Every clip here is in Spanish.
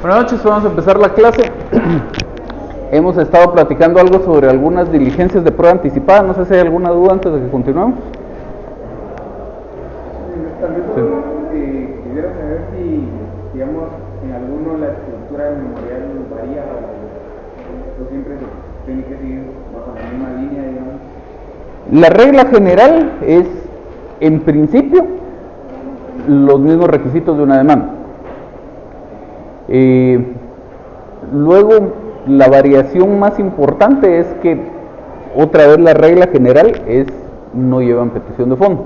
Buenas noches, vamos a empezar la clase. Hemos estado platicando algo sobre algunas diligencias de prueba anticipada. No sé si hay alguna duda antes de que continuemos. Quisiera saber si, digamos, en alguno la estructura del memorial varía o siempre se tiene que seguir bajo la misma línea, digamos. La regla general es, en principio, los mismos requisitos de una demanda. Luego, la variación más importante es que, otra vez, la regla general es no llevan petición de fondo,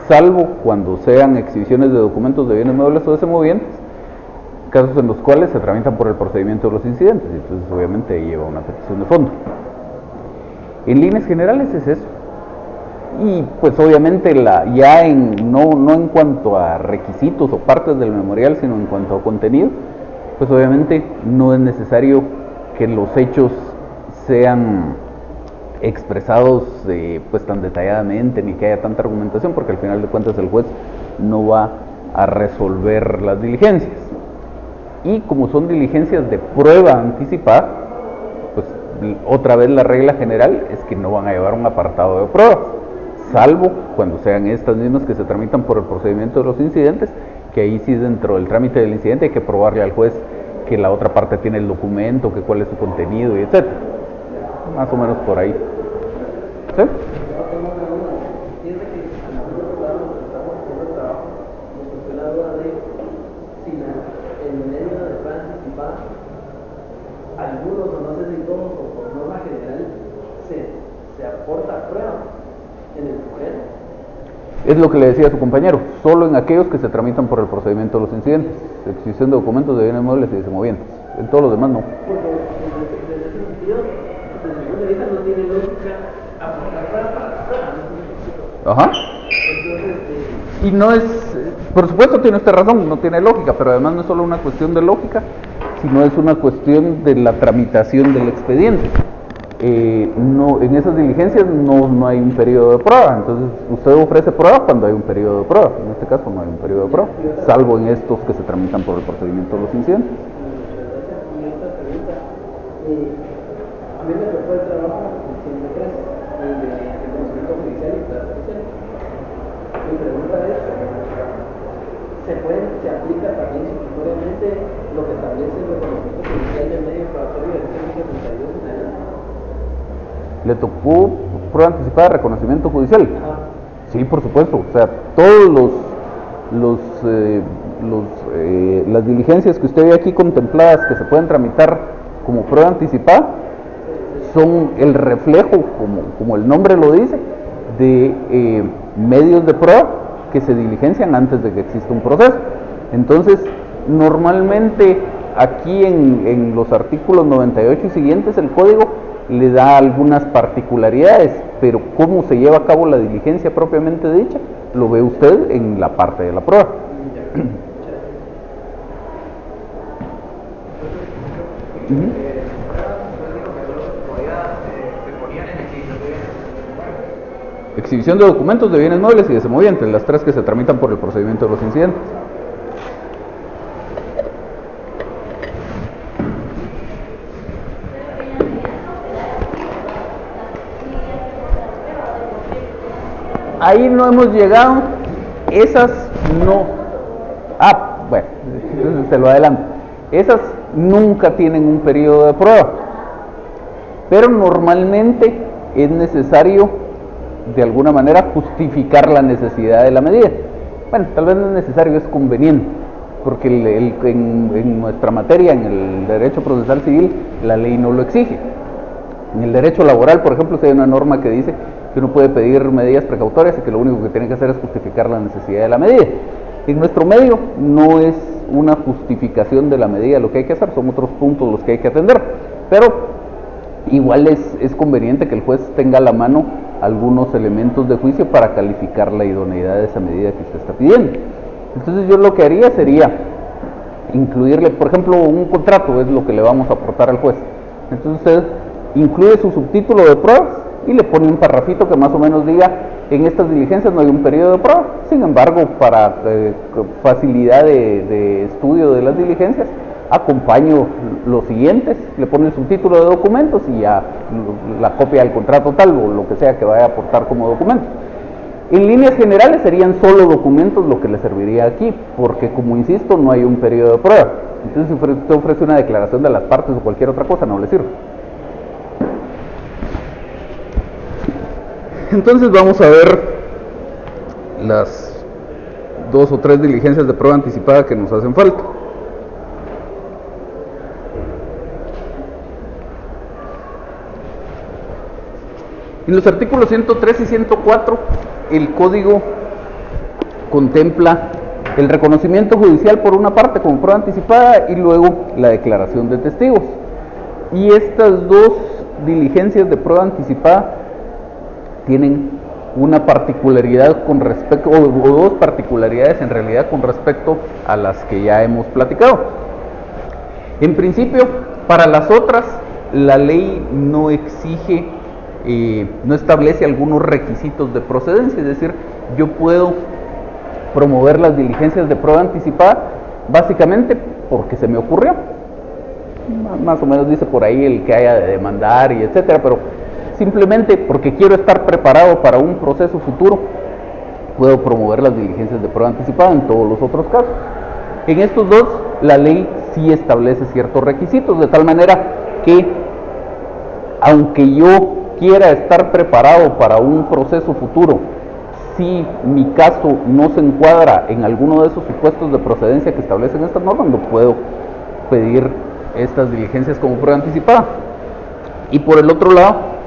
salvo cuando sean exhibiciones de documentos de bienes muebles o desemovientes, casos en los cuales se tramitan por el procedimiento de los incidentes, y entonces obviamente lleva una petición de fondo. En líneas generales es eso. Y pues obviamente no en cuanto a requisitos o partes del memorial, sino en cuanto a contenido, pues obviamente no es necesario que los hechos sean expresados pues tan detalladamente, ni que haya tanta argumentación, porque al final de cuentas el juez no va a resolver las diligencias. Y como son diligencias de prueba anticipada, pues otra vez la regla general es que no van a llevar un apartado de pruebas, salvo cuando sean estas mismas que se tramitan por el procedimiento de los incidentes, que ahí sí dentro del trámite del incidente hay que probarle al juez que la otra parte tiene el documento, que cuál es su contenido y etcétera. Más o menos por ahí. ¿Sí? Algunos, o no sé si todos, o por norma general, se aporta prueba en el memorial. Es lo que le decía a su compañero, solo en aquellos que se tramitan por el procedimiento de los incidentes, exhibición de documentos de bienes muebles y desemovientes. En todos los demás no. Porque desde ese sentido, desde mi punto de vista, no tiene lógica aportar prueba para la prueba. Ajá. Entonces, y no es, por supuesto tiene usted razón, no tiene lógica, pero además no es solo una cuestión de lógica, sino es una cuestión de la tramitación del expediente. No, en esas diligencias no hay un periodo de prueba, entonces usted ofrece prueba cuando hay un periodo de prueba. En este caso no hay un periodo de prueba, salvo en estos que se tramitan por el procedimiento de los incidentes. A mí me tocó el trabajo en 103 de conocimiento judicial y prueba judicial. Mi pregunta es, ¿se aplica también sustitutoriamente lo que establece el reconocimiento judicial del medio probatorio del 132 en adelante? ¿Le tocó prueba anticipada de reconocimiento judicial? Ajá. Sí, por supuesto. O sea, todos las diligencias que usted ve aquí contempladas que se pueden tramitar como prueba anticipada son el reflejo, como el nombre lo dice, de medios de prueba que se diligencian antes de que exista un proceso. Entonces, normalmente aquí en los artículos 98 y siguientes el código le da algunas particularidades, pero cómo se lleva a cabo la diligencia propiamente dicha, lo ve usted en la parte de la prueba. Exhibición de documentos de bienes muebles y desemovientes, las tres que se tramitan por el procedimiento de los incidentes. Ahí no hemos llegado, esas no. Bueno, entonces se lo adelanto. Esas nunca tienen un periodo de prueba, pero normalmente es necesario de alguna manera justificar la necesidad de la medida. Bueno, tal vez no es necesario, es conveniente, porque en nuestra materia, en el derecho procesal civil, la ley no lo exige. En el derecho laboral, por ejemplo, hay una norma que dice que uno puede pedir medidas precautorias y que lo único que tiene que hacer es justificar la necesidad de la medida. En nuestro medio no es una justificación de la medida lo que hay que hacer, son otros puntos los que hay que atender, pero igual es conveniente que el juez tenga a la mano algunos elementos de juicio para calificar la idoneidad de esa medida que usted está pidiendo. Entonces yo lo que haría sería incluirle, por ejemplo, un contrato es lo que le vamos a aportar al juez. Entonces usted incluye su subtítulo de pruebas y le pone un parrafito que más o menos diga En estas diligencias no hay un periodo de prueba, sin embargo, para facilidad de estudio de las diligencias, acompaño los siguientes, le pone el subtítulo de documentos y ya la copia del contrato tal o lo que sea que vaya a aportar como documento. En líneas generales serían solo documentos lo que le serviría aquí, porque como insisto, no hay un periodo de prueba. Entonces, si usted ofrece una declaración de las partes o cualquier otra cosa, no le sirve. Entonces vamos a ver las 2 o 3 diligencias de prueba anticipada que nos hacen falta. En los artículos 103 y 104, el Código contempla el reconocimiento judicial por una parte como prueba anticipada y luego la declaración de testigos. Y estas 2 diligencias de prueba anticipada tienen una particularidad con respecto, o 2 particularidades en realidad con respecto a las que ya hemos platicado. En principio, para las otras, la ley no exige, no establece algunos requisitos de procedencia, es decir, yo puedo promover las diligencias de prueba anticipada básicamente porque se me ocurrió. Más o menos dice por ahí el que haya de demandar y etcétera, pero simplemente porque quiero estar preparado para un proceso futuro, puedo promover las diligencias de prueba anticipada en todos los otros casos. En estos 2, la ley sí establece ciertos requisitos, de tal manera que, aunque yo quiera estar preparado para un proceso futuro, si mi caso no se encuadra en alguno de esos supuestos de procedencia que establecen estas normas, no puedo pedir estas diligencias como prueba anticipada. Y por el otro lado,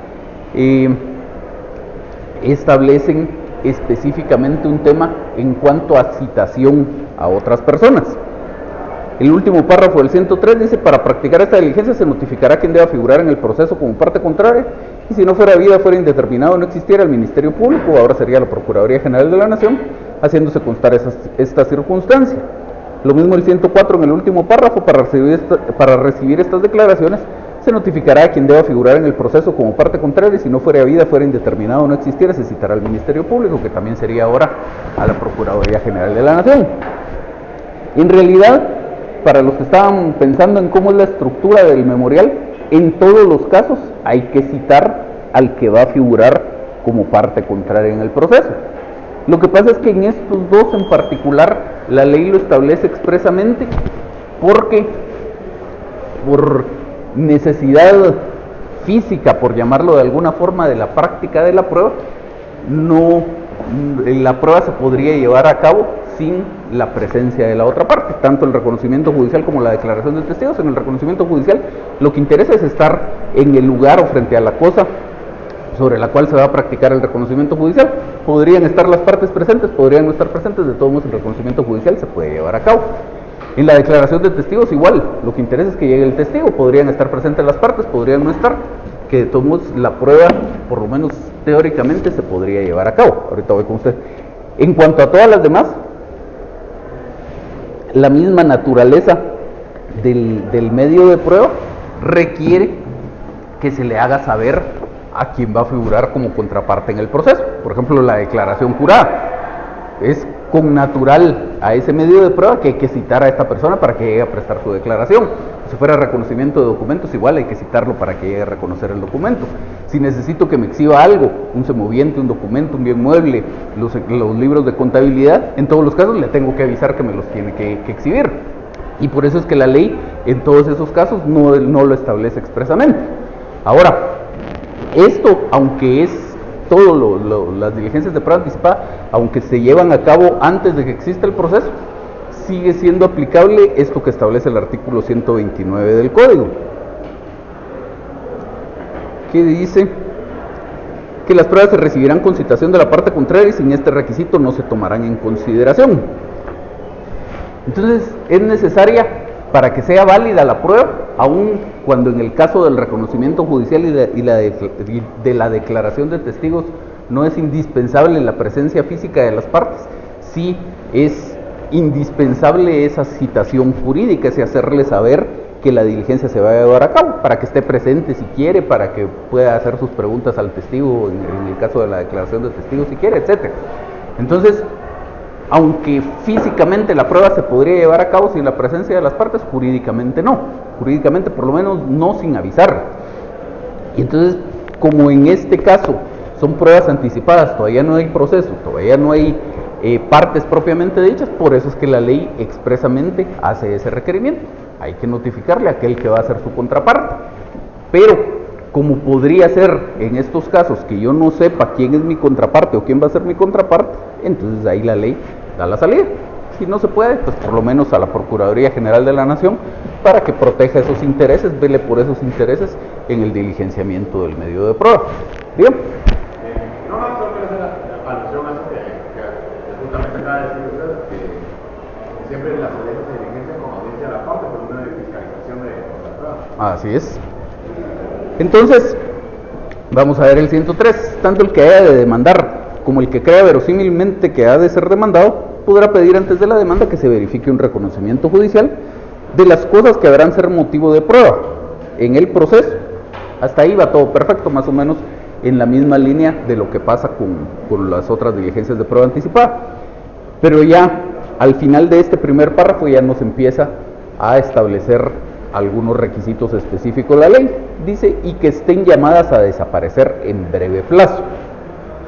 establecen específicamente un tema en cuanto a citación a otras personas. El último párrafo del 103 dice: para practicar esta diligencia se notificará quien deba figurar en el proceso como parte contraria, y si no fuera vida, fuera indeterminado o no existiera, el Ministerio Público, ahora sería la Procuraduría General de la Nación, haciéndose constar esta circunstancia. Lo mismo el 104 en el último párrafo: para recibir estas declaraciones se notificará a quien deba figurar en el proceso como parte contraria, y si no fuera vida, fuera indeterminado o no existiera, se citará al Ministerio Público, que también sería ahora a la Procuraduría General de la Nación. En realidad, para los que estaban pensando en cómo es la estructura del memorial, en todos los casos hay que citar al que va a figurar como parte contraria en el proceso. Lo que pasa es que en estos 2 en particular, la ley lo establece expresamente porque, por necesidad física, por llamarlo de alguna forma, de la práctica de la prueba, la prueba se podría llevar a cabo sin la presencia de la otra parte, tanto el reconocimiento judicial como la declaración de testigos. En el reconocimiento judicial lo que interesa es estar en el lugar o frente a la cosa sobre la cual se va a practicar el reconocimiento judicial. Podrían estar las partes presentes, podrían no estar presentes, de todos modos el reconocimiento judicial se puede llevar a cabo. En la declaración de testigos igual, lo que interesa es que llegue el testigo, podrían estar presentes las partes, podrían no estar, que de todos modos la prueba, por lo menos teóricamente, se podría llevar a cabo. Ahorita voy con usted. En cuanto a todas las demás, la misma naturaleza del medio de prueba requiere que se le haga saber a quien va a figurar como contraparte en el proceso. Por ejemplo, la declaración jurada. Es connatural a ese medio de prueba que hay que citar a esta persona para que llegue a prestar su declaración. Si fuera reconocimiento de documentos, igual hay que citarlo para que llegue a reconocer el documento. Si necesito que me exhiba algo, un semoviente, un documento, un bien mueble, los libros de contabilidad, en todos los casos le tengo que avisar que me los tiene que exhibir. Y por eso es que la ley en todos esos casos no lo establece expresamente. Ahora, esto, aunque es las diligencias de prueba anticipada, aunque se llevan a cabo antes de que exista el proceso, sigue siendo aplicable esto que establece el artículo 129 del Código, que dice que las pruebas se recibirán con citación de la parte contraria y sin este requisito no se tomarán en consideración. Entonces, es necesaria para que sea válida la prueba, aun cuando en el caso del reconocimiento judicial y de la declaración de testigos no es indispensable la presencia física de las partes, sí es indispensable esa citación jurídica, ese hacerle saber que la diligencia se vaya a llevar a cabo, para que esté presente si quiere, para que pueda hacer sus preguntas al testigo en el caso de la declaración de testigo si quiere, etc. Entonces, aunque físicamente la prueba se podría llevar a cabo sin la presencia de las partes, jurídicamente no, jurídicamente por lo menos no sin avisar. Y entonces, como en este caso son pruebas anticipadas, todavía no hay proceso, todavía no hay partes propiamente dichas, por eso es que la ley expresamente hace ese requerimiento. Hay que notificarle a aquel que va a ser su contraparte. Pero, como podría ser en estos casos que yo no sepa quién es mi contraparte o quién va a ser mi contraparte, entonces ahí la ley da la salida. Si no se puede, pues por lo menos a la Procuraduría General de la Nación para que proteja esos intereses, vele por esos intereses en el diligenciamiento del medio de prueba. Bien. No, solo quiero hacer la alusión a eso que justamente acaba de decir usted, que siempre las leyes se diligencian con audiencia de la parte por una fiscalización de la prueba. Así es. Entonces, vamos a ver el 103. Tanto el que haya de demandar como el que crea verosímilmente que ha de ser demandado, podrá pedir antes de la demanda que se verifique un reconocimiento judicial de las cosas que deberán ser motivo de prueba en el proceso. Hasta ahí va todo perfecto, más o menos en la misma línea de lo que pasa con las otras diligencias de prueba anticipada. Pero ya al final de este primer párrafo ya nos empieza a establecer algunos requisitos específicos de la ley. Dice, y que estén llamadas a desaparecer en breve plazo.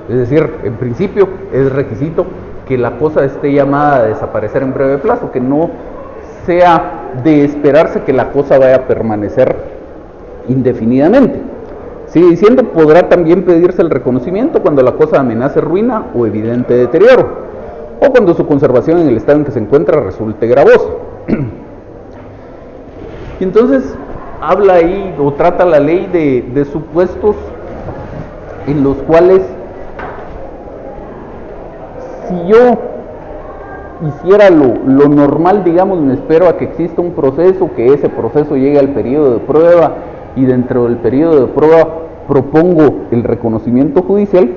Es decir, en principio es requisito que la cosa esté llamada a desaparecer en breve plazo, que no sea de esperarse que la cosa vaya a permanecer indefinidamente. Sigue diciendo, podrá también pedirse el reconocimiento cuando la cosa amenace ruina o evidente deterioro, o cuando su conservación en el estado en que se encuentra resulte gravosa. Y entonces habla ahí o trata la ley de supuestos en los cuales si yo hiciera lo normal, digamos, me espero a que exista un proceso, que ese proceso llegue al periodo de prueba y dentro del periodo de prueba propongo el reconocimiento judicial,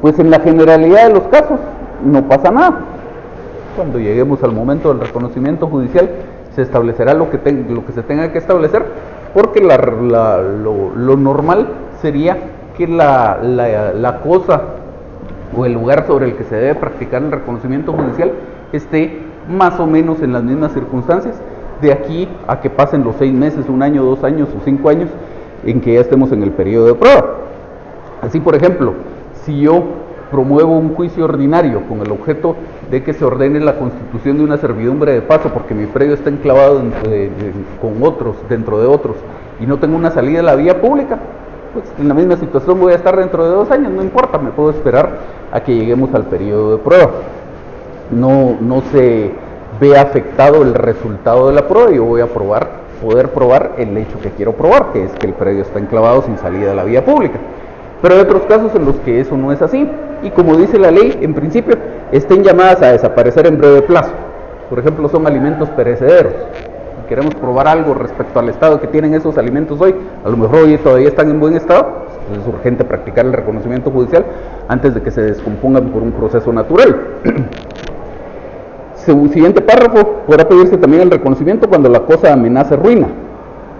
pues en la generalidad de los casos no pasa nada. Cuando lleguemos al momento del reconocimiento judicial se establecerá lo que se tenga que establecer, porque lo normal sería que la cosa o el lugar sobre el que se debe practicar el reconocimiento judicial esté más o menos en las mismas circunstancias, de aquí a que pasen los 6 meses, 1 año, 2 años o 5 años en que ya estemos en el periodo de prueba. Así, por ejemplo, si yo promuevo un juicio ordinario con el objeto de que se ordene la constitución de una servidumbre de paso porque mi predio está enclavado dentro de otros y no tengo una salida a la vía pública, pues en la misma situación voy a estar dentro de 2 años, no importa, me puedo esperar a que lleguemos al periodo de prueba. No se ve afectado el resultado de la prueba y yo voy a poder probar el hecho que quiero probar, que es que el predio está enclavado sin salida a la vía pública. Pero hay otros casos en los que eso no es así, y como dice la ley, en principio, estén llamadas a desaparecer en breve plazo. Por ejemplo, son alimentos perecederos. Si queremos probar algo respecto al estado que tienen esos alimentos hoy, a lo mejor hoy todavía están en buen estado, pues es urgente practicar el reconocimiento judicial antes de que se descompongan por un proceso natural. Siguiente párrafo, podrá pedirse también el reconocimiento cuando la cosa amenace ruina,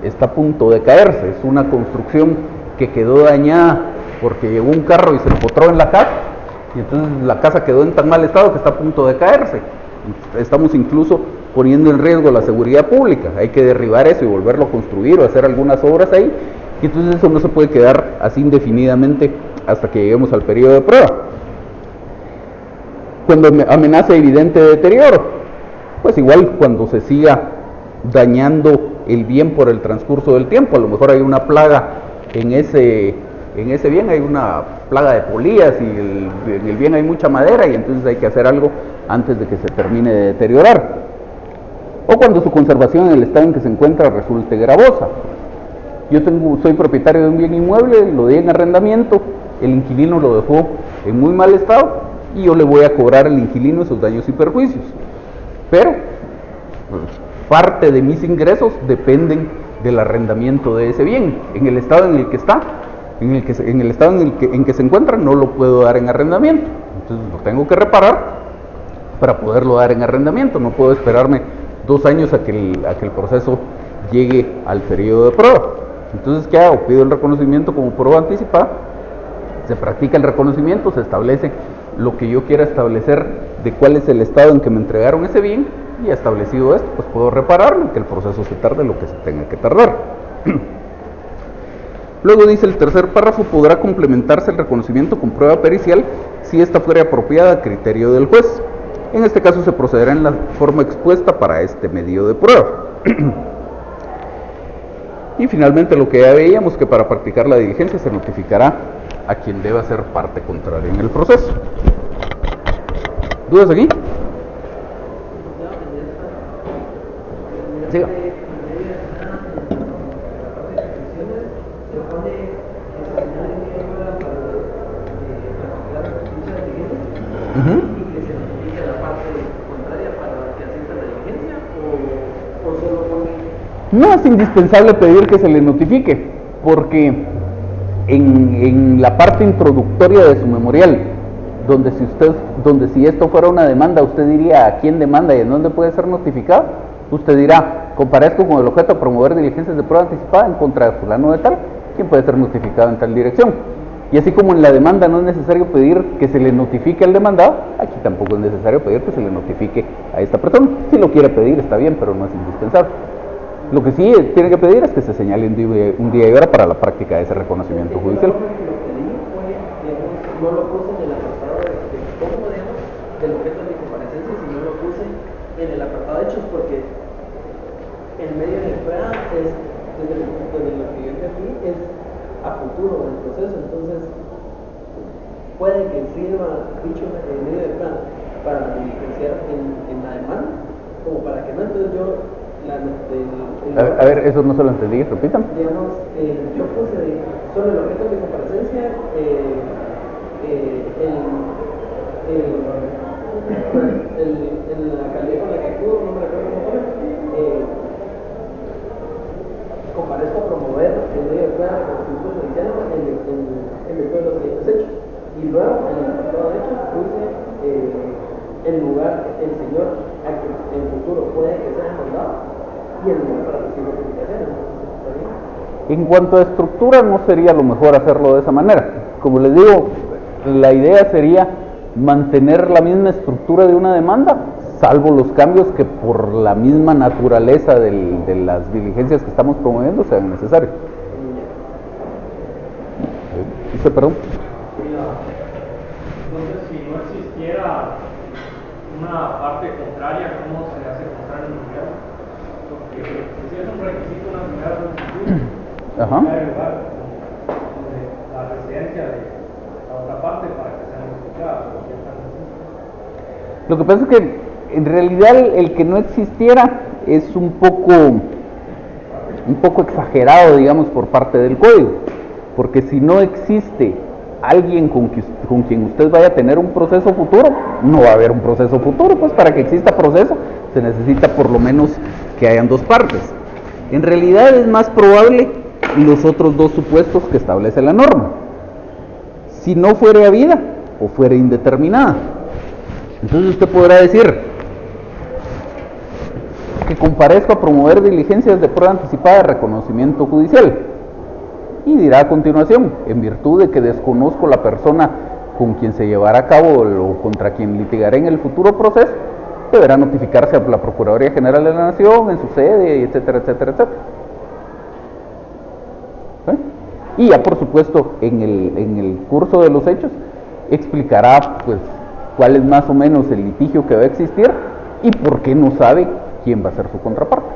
está a punto de caerse, es una construcción que quedó dañada porque llegó un carro y se empotró en la casa, y entonces la casa quedó en tan mal estado que está a punto de caerse. Estamos incluso poniendo en riesgo la seguridad pública, hay que derribar eso y volverlo a construir o hacer algunas obras ahí, y entonces eso no se puede quedar así indefinidamente hasta que lleguemos al periodo de prueba. Cuando amenaza evidente deterioro, pues igual cuando se siga dañando el bien por el transcurso del tiempo, a lo mejor hay una plaga en ese bien, hay una plaga de polillas y en el bien hay mucha madera y entonces hay que hacer algo antes de que se termine de deteriorar. O cuando su conservación en el estado en que se encuentra resulte gravosa. Yo soy propietario de un bien inmueble, lo di en arrendamiento, el inquilino lo dejó en muy mal estado y yo le voy a cobrar al inquilino esos daños y perjuicios. Pero pues, parte de mis ingresos dependen del arrendamiento de ese bien. En el estado en el que está, en el estado en que se encuentra, no lo puedo dar en arrendamiento. Entonces lo tengo que reparar para poderlo dar en arrendamiento. No puedo esperarme 2 años a que el proceso llegue al periodo de prueba. Entonces, ¿qué hago? Pido el reconocimiento como prueba anticipada, se practica el reconocimiento, se establece lo que yo quiera establecer de cuál es el estado en que me entregaron ese bien, y establecido esto, pues puedo repararlo y que el proceso se tarde lo que se tenga que tardar. Luego dice el tercer párrafo: podrá complementarse el reconocimiento con prueba pericial si esta fuera apropiada a criterio del juez. En este caso se procederá en la forma expuesta para este medio de prueba. Y finalmente lo que ya veíamos, que para practicar la diligencia se notificará a quien deba ser parte contraria en el proceso. ¿Dudas aquí? Siga. No es indispensable pedir que se le notifique, porque en la parte introductoria de su memorial, donde si esto fuera una demanda, usted diría a quién demanda y en dónde puede ser notificado. Usted dirá: comparezco con el objeto a promover diligencias de prueba anticipada en contra de fulano de tal, quien puede ser notificado en tal dirección. Y así como en la demanda no es necesario pedir que se le notifique al demandado, aquí tampoco es necesario pedir que se le notifique a esta persona. Si lo quiere pedir está bien, pero no es indispensable. Lo que sí tiene que pedir es que se señale un día y hora para la práctica de ese reconocimiento judicial. Lo que pedí fue, digamos, no lo puse en el apartado de cómo, digamos, del objeto de mi comparecencia, sino lo puse en el apartado de hechos, porque el medio de prueba es, desde lo que yo entendí, es a futuro del proceso. Entonces puede que sirva dicho medio de prueba para diligenciar en la demanda, como para que no. Entonces yo a ver, eso no se lo entendí, repitan. Digamos, yo puse solo el objeto de mi comparecencia, en la calidad con la que actúo, no me recuerdo cómo fue, comparezco a promover el medio de prueba de reconocimiento judicial en virtud de los siguientes hechos. Y luego, en el apartado de hechos, puse el lugar, el señor a que en futuro puede que sea demandado, y el lugar para recibir notificaciones. En cuanto a estructura, no sería lo mejor hacerlo de esa manera. Como les digo, la idea sería mantener la misma estructura de una demanda, salvo los cambios que por la misma naturaleza de las diligencias que estamos promoviendo sean necesarios. ¿Dice, perdón? Entonces, si no existiera una parte contraria, ¿cómo se hace contrario al lugar? Porque si es un requisito nacional de solicitud, el lugar donde la residencia de la otra parte para que sea notificada. Lo que pasa es que en realidad el que no existiera es un poco exagerado, digamos, por parte del código, porque si no existe alguien con quien usted vaya a tener un proceso futuro, no va a haber un proceso futuro. Pues para que exista proceso se necesita por lo menos que hayan dos partes. En realidad es más probable los otros dos supuestos que establece la norma: si no fuere a vida o fuere indeterminada. Entonces usted podrá decir que comparezco a promover diligencias de prueba anticipada de reconocimiento judicial, y dirá a continuación: en virtud de que desconozco la persona con quien se llevará a cabo o contra quien litigaré en el futuro proceso, deberá notificarse a la Procuraduría General de la Nación en su sede, etcétera, etcétera, etcétera. ¿Sí? Y ya por supuesto en el curso de los hechos explicará pues cuál es más o menos el litigio que va a existir y por qué no sabe quién va a ser su contraparte.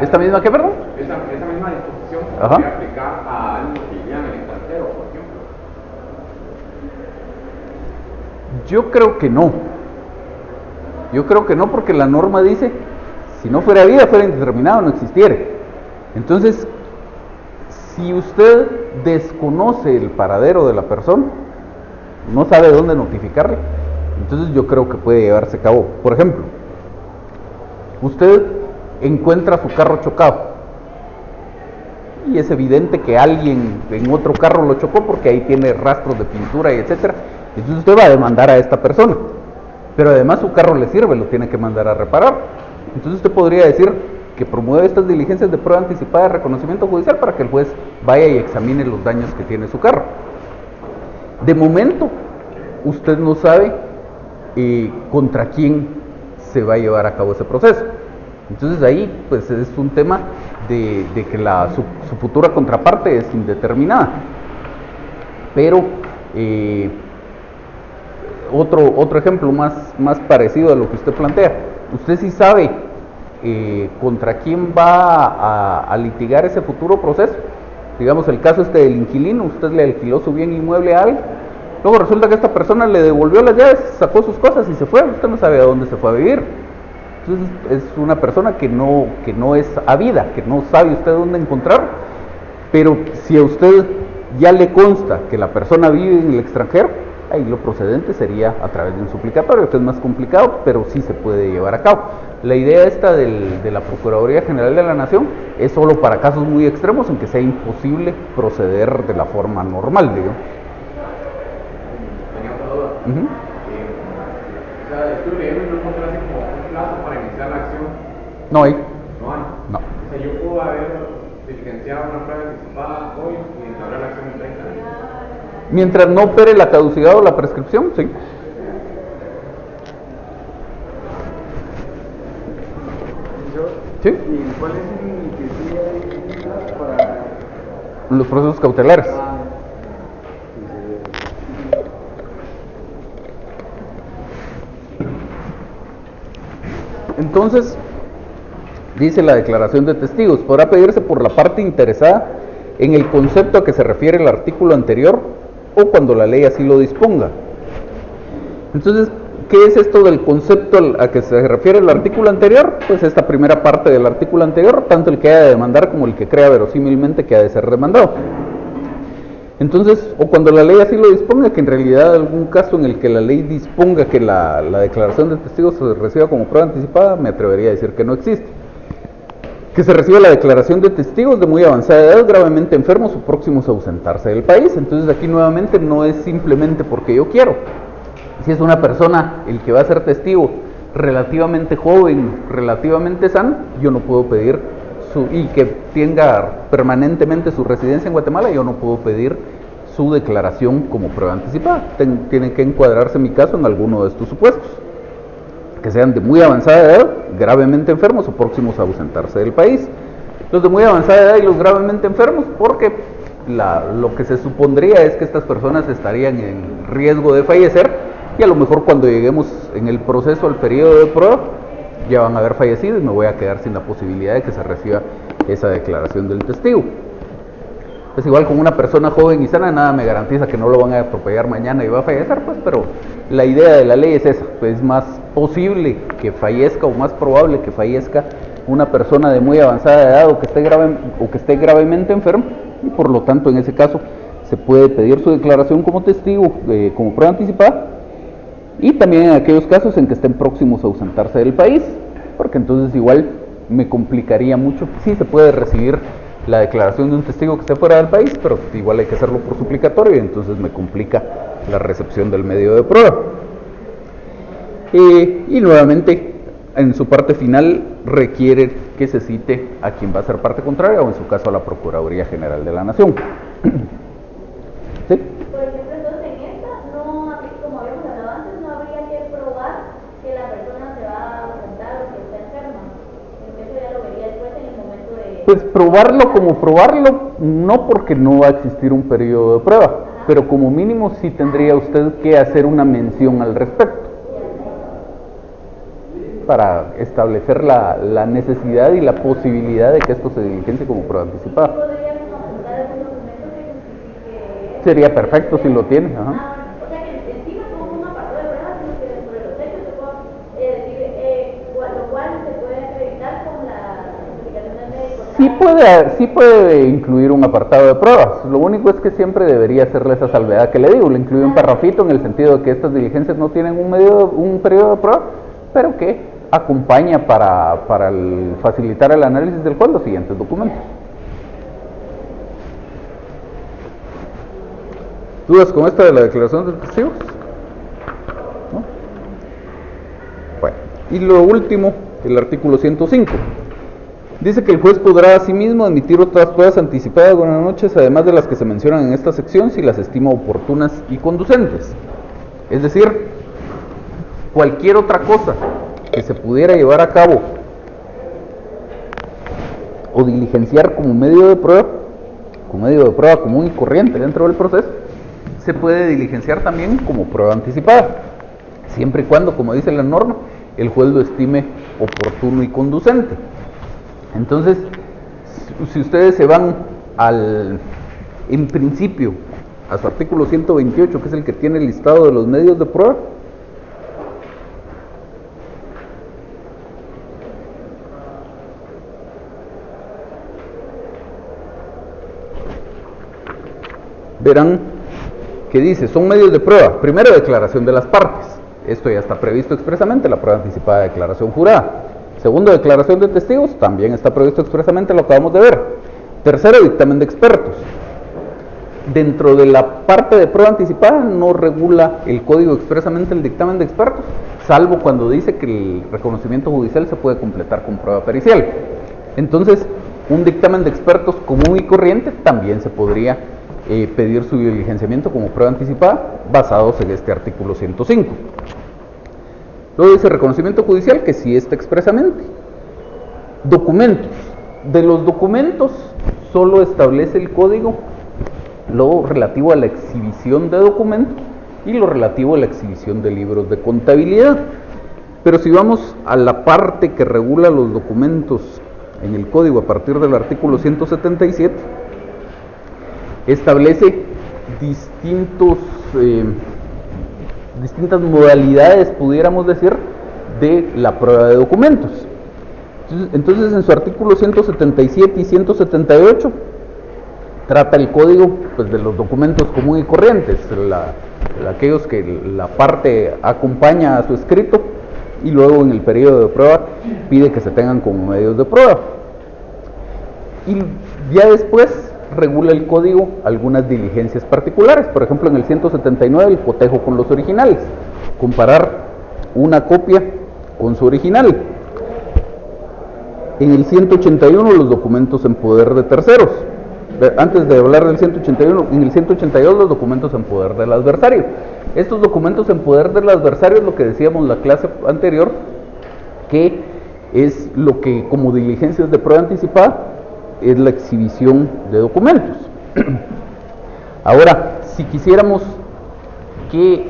¿Esta misma qué, perdón? Esa misma disposición se podría aplicar a alguien que vivía en el extranjero, por ejemplo. Yo creo que no. Yo creo que no, porque la norma dice: si no fuera vida, fuera indeterminado, no existiera. Entonces, si usted desconoce el paradero de la persona, no sabe dónde notificarle, entonces yo creo que puede llevarse a cabo. Por ejemplo, usted encuentra su carro chocado y es evidente que alguien en otro carro lo chocó porque ahí tiene rastros de pintura y etcétera, Entonces usted va a demandar a esta persona, pero además su carro le sirve, lo tiene que mandar a reparar. Entonces usted podría decir que promueve estas diligencias de prueba anticipada de reconocimiento judicial para que el juez vaya y examine los daños que tiene su carro. De momento, usted no sabe contra quién se va a llevar a cabo ese proceso. Entonces ahí pues es un tema de que su futura contraparte es indeterminada. Pero otro ejemplo más parecido a lo que usted plantea, usted sí sabe contra quién va a litigar ese futuro proceso. Digamos el caso del inquilino, usted le alquiló su bien inmueble a alguien, luego resulta que esta persona le devolvió las llaves, sacó sus cosas y se fue, usted no sabe a dónde se fue a vivir. Entonces es una persona que no es habida, que no sabe usted dónde encontrar, pero si a usted ya le consta que la persona vive en el extranjero, ahí lo procedente sería a través de un suplicatorio, que es más complicado, pero sí se puede llevar a cabo. La idea esta de la Procuraduría General de la Nación es solo para casos muy extremos en que sea imposible proceder de la forma normal, digamos. Tenía otra duda. O sea, estoy leyendo y no encontré así como un plazo para iniciar la acción. No hay. No hay. No. O sea, yo puedo haber diligenciado una prueba anticipada hoy y entablar la acción en 30 años. Mientras no opere la caducidad o la prescripción, sí. ¿Sí? ¿Y cuál es el que sí hay para Los procesos cautelares. Entonces, dice la declaración de testigos, podrá pedirse por la parte interesada en el concepto a que se refiere el artículo anterior o cuando la ley así lo disponga. Entonces, ¿qué es esto del concepto a que se refiere el artículo anterior? Pues esta primera parte del artículo anterior, tanto el que haya de demandar como el que crea verosímilmente que ha de ser demandado. Entonces, o cuando la ley así lo disponga, que en realidad algún caso en el que la ley disponga que la declaración de testigos se reciba como prueba anticipada, me atrevería a decir que no existe. Que se reciba la declaración de testigos de muy avanzada edad, gravemente enfermos o próximos a ausentarse del país. Entonces aquí nuevamente no es simplemente porque yo quiero. Si es una persona el que va a ser testigo relativamente joven, relativamente sano, yo no puedo pedir y que tenga permanentemente su residencia en Guatemala, yo no puedo pedir su declaración como prueba anticipada. Tiene que encuadrarse mi caso en alguno de estos supuestos, que sean de muy avanzada edad, gravemente enfermos o próximos a ausentarse del país. Los de muy avanzada edad y los gravemente enfermos, porque lo que se supondría es que estas personas estarían en riesgo de fallecer, y a lo mejor cuando lleguemos en el proceso al periodo de prueba ya van a haber fallecido y me voy a quedar sin la posibilidad de que se reciba esa declaración del testigo. Pues igual con una persona joven y sana nada me garantiza que no lo van a atropellar mañana y va a fallecer, pues, pero la idea de la ley es esa, pues es más posible que fallezca o más probable que fallezca una persona de muy avanzada edad o que esté gravemente enfermo, y por lo tanto en ese caso se puede pedir su declaración como testigo, como prueba anticipada, y también en aquellos casos en que estén próximos a ausentarse del país, porque entonces igual me complicaría mucho. Sí se puede recibir la declaración de un testigo que esté fuera del país, pero igual hay que hacerlo por suplicatorio y entonces me complica la recepción del medio de prueba. Y nuevamente, en su parte final, requiere que se cite a quien va a ser parte contraria o en su caso a la Procuraduría General de la Nación. ¿Sí? Por ejemplo, entonces en esta, no, como habíamos hablado antes, no habría que probar que la persona se va a ausentar o que está enferma. Eso ya lo vería después en el momento de... Pues probarlo como probarlo, no, porque no va a existir un periodo de prueba, pero como mínimo sí tendría usted que hacer una mención al respecto para establecer la necesidad y la posibilidad de que esto se diligencie como prueba anticipada. ¿Podríamos apuntar algún documento que justifique? Sería perfecto si lo tiene. Ajá. O sea que encima como un apartado de pruebas, sino que dentro de los hechos se puede decir, lo cual se puede acreditar con la justificación del médico. Sí puede incluir un apartado de pruebas. Lo único es que siempre debería hacerle esa salvedad que le digo. Le incluye un parrafito en el sentido de que estas diligencias no tienen un periodo de prueba, pero que acompaña para facilitar el análisis del juez los siguientes documentos. ¿Dudas con esta de la declaración de testigos? Y lo último, el artículo 105. Dice que el juez podrá asimismo emitir otras pruebas anticipadas buenas noches, además de las que se mencionan en esta sección, si las estima oportunas y conducentes. Es decir, cualquier otra cosa que se pudiera llevar a cabo o diligenciar como medio de prueba común y corriente dentro del proceso, se puede diligenciar también como prueba anticipada, siempre y cuando, como dice la norma, el juez lo estime oportuno y conducente. Entonces, si ustedes se van en principio, a su artículo 128, que es el que tiene el listado de los medios de prueba, verán que dice, son medios de prueba. Primero, declaración de las partes. Esto ya está previsto expresamente, la prueba anticipada de declaración jurada. Segundo, declaración de testigos, también está previsto expresamente, lo acabamos de ver. Tercero, dictamen de expertos. Dentro de la parte de prueba anticipada no regula el código expresamente el dictamen de expertos, salvo cuando dice que el reconocimiento judicial se puede completar con prueba pericial. Entonces, un dictamen de expertos común y corriente también se podría pedir su diligenciamiento como prueba anticipada, basados en este artículo 105. Luego dice reconocimiento judicial, que sí está expresamente. Documentos. De los documentos solo establece el código lo relativo a la exhibición de documentos y lo relativo a la exhibición de libros de contabilidad. Pero si vamos a la parte que regula los documentos en el código a partir del artículo 177, establece distintas modalidades, pudiéramos decir, de la prueba de documentos. Entonces, en su artículo 177 y 178 trata el código pues, de los documentos común y corrientes, aquellos que la parte acompaña a su escrito y luego en el periodo de prueba pide que se tengan como medios de prueba. Y ya después regula el código algunas diligencias particulares. Por ejemplo, en el 179 el cotejo con los originales, comparar una copia con su original. En el 181 los documentos en poder de terceros. Antes de hablar del 181, en el 182 los documentos en poder del adversario. Estos documentos en poder del adversario es lo que decíamos la clase anterior, que es lo que como diligencias de prueba anticipada es la exhibición de documentos. Ahora, si quisiéramos que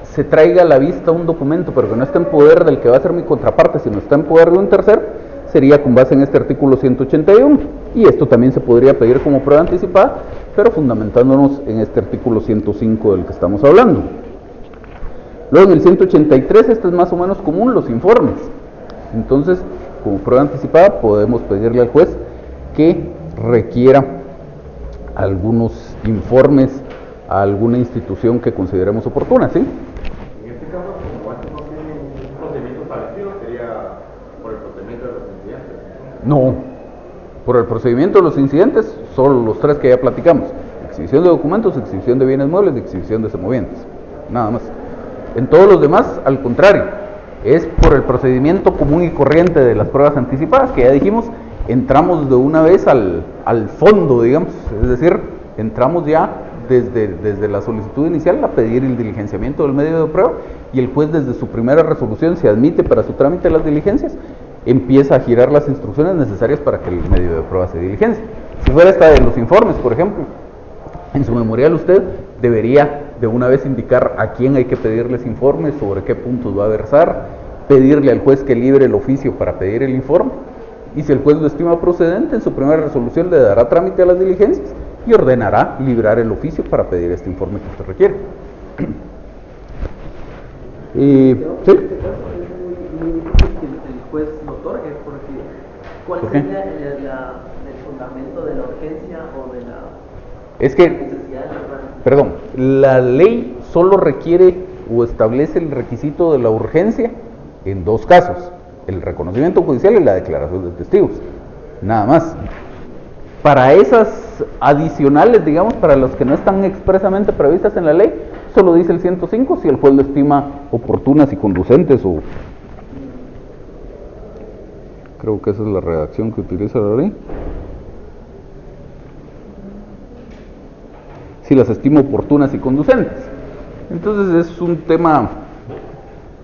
se traiga a la vista un documento, pero que no está en poder del que va a ser mi contraparte, sino está en poder de un tercero, sería con base en este artículo 181. Y esto también se podría pedir como prueba anticipada, pero fundamentándonos en este artículo 105 del que estamos hablando. Luego en el 183, esto es más o menos común, los informes. Entonces, como prueba anticipada, podemos pedirle al juez que requiera algunos informes a alguna institución que consideremos oportuna, ¿sí? En este caso, como este no tiene un procedimiento establecido, sería por el procedimiento de los incidentes. No, por el procedimiento de los incidentes, solo los tres que ya platicamos: exhibición de documentos, exhibición de bienes muebles y exhibición de semovientes, nada más. En todos los demás, al contrario, es por el procedimiento común y corriente de las pruebas anticipadas, que ya dijimos, entramos de una vez al fondo, digamos, es decir, entramos ya desde la solicitud inicial a pedir el diligenciamiento del medio de prueba, y el juez desde su primera resolución, si admite para su trámite las diligencias, empieza a girar las instrucciones necesarias para que el medio de prueba se diligencie. Si fuera esta de los informes, por ejemplo, en su memorial usted debería de una vez indicar a quién hay que pedirles informes, sobre qué puntos va a versar, pedirle al juez que libre el oficio para pedir el informe, y si el juez lo estima procedente, en su primera resolución le dará trámite a las diligencias y ordenará librar el oficio para pedir este informe que usted requiere. ¿Sí? Es muy difícil que el juez lo otorgue, porque ¿cuál sería el fundamento de la urgencia o de la necesidad de la perdón, la ley solo requiere o establece el requisito de la urgencia en dos casos: el reconocimiento judicial y la declaración de testigos, nada más. Para esas adicionales, digamos, para los que no están expresamente previstas en la ley, solo dice el 105 si el juez lo estima oportunas y conducentes o Creo que esa es la redacción que utiliza la ley. Si las estimo oportunas y conducentes. Entonces es un tema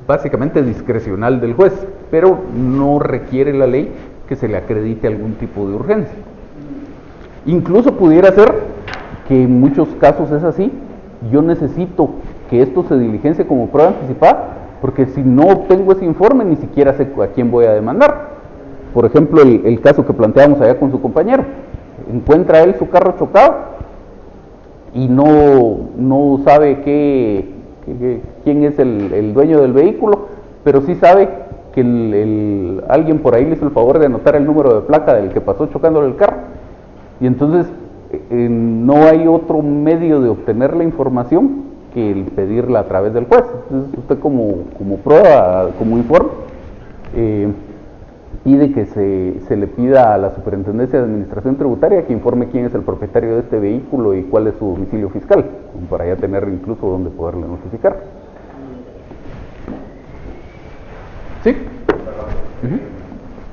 básicamente discrecional del juez, pero no requiere la ley que se le acredite algún tipo de urgencia. Incluso pudiera ser que en muchos casos es así, yo necesito que esto se diligencie como prueba anticipada, porque si no obtengo ese informe ni siquiera sé a quién voy a demandar. Por ejemplo, el caso que planteamos allá con su compañero, encuentra él su carro chocado y no sabe quién es el dueño del vehículo, pero sí sabe que alguien por ahí le hizo el favor de anotar el número de placa del que pasó chocándole el carro. Y entonces no hay otro medio de obtener la información que el pedirla a través del juez. Entonces usted como prueba, como informe, pide que se le pida a la Superintendencia de Administración Tributaria que informe quién es el propietario de este vehículo y cuál es su domicilio fiscal, para ya tener incluso donde poderle notificar. ¿Sí? Perdón.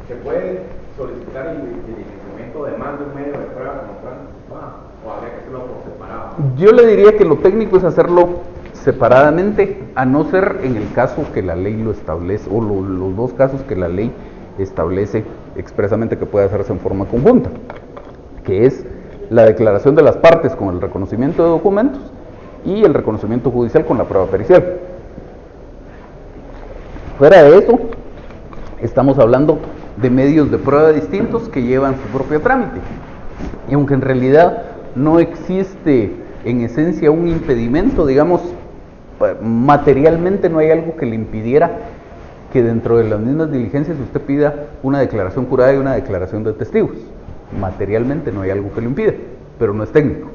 ¿Se puede solicitar el diligenciamiento de más de un medio de prueba como prueba anticipada? ¿O habría que hacerlo por separado? Yo le diría que lo técnico es hacerlo separadamente, a no ser en el caso que la ley lo establece, o los dos casos que la ley establece expresamente que puede hacerse en forma conjunta, que es la declaración de las partes con el reconocimiento de documentos y el reconocimiento judicial con la prueba pericial. Fuera de eso, estamos hablando de medios de prueba distintos que llevan su propio trámite. Y aunque en realidad no existe en esencia un impedimento, digamos, materialmente no hay algo que le impidiera que dentro de las mismas diligencias usted pida una declaración jurada y una declaración de testigos. Materialmente no hay algo que lo impida, pero no es técnico.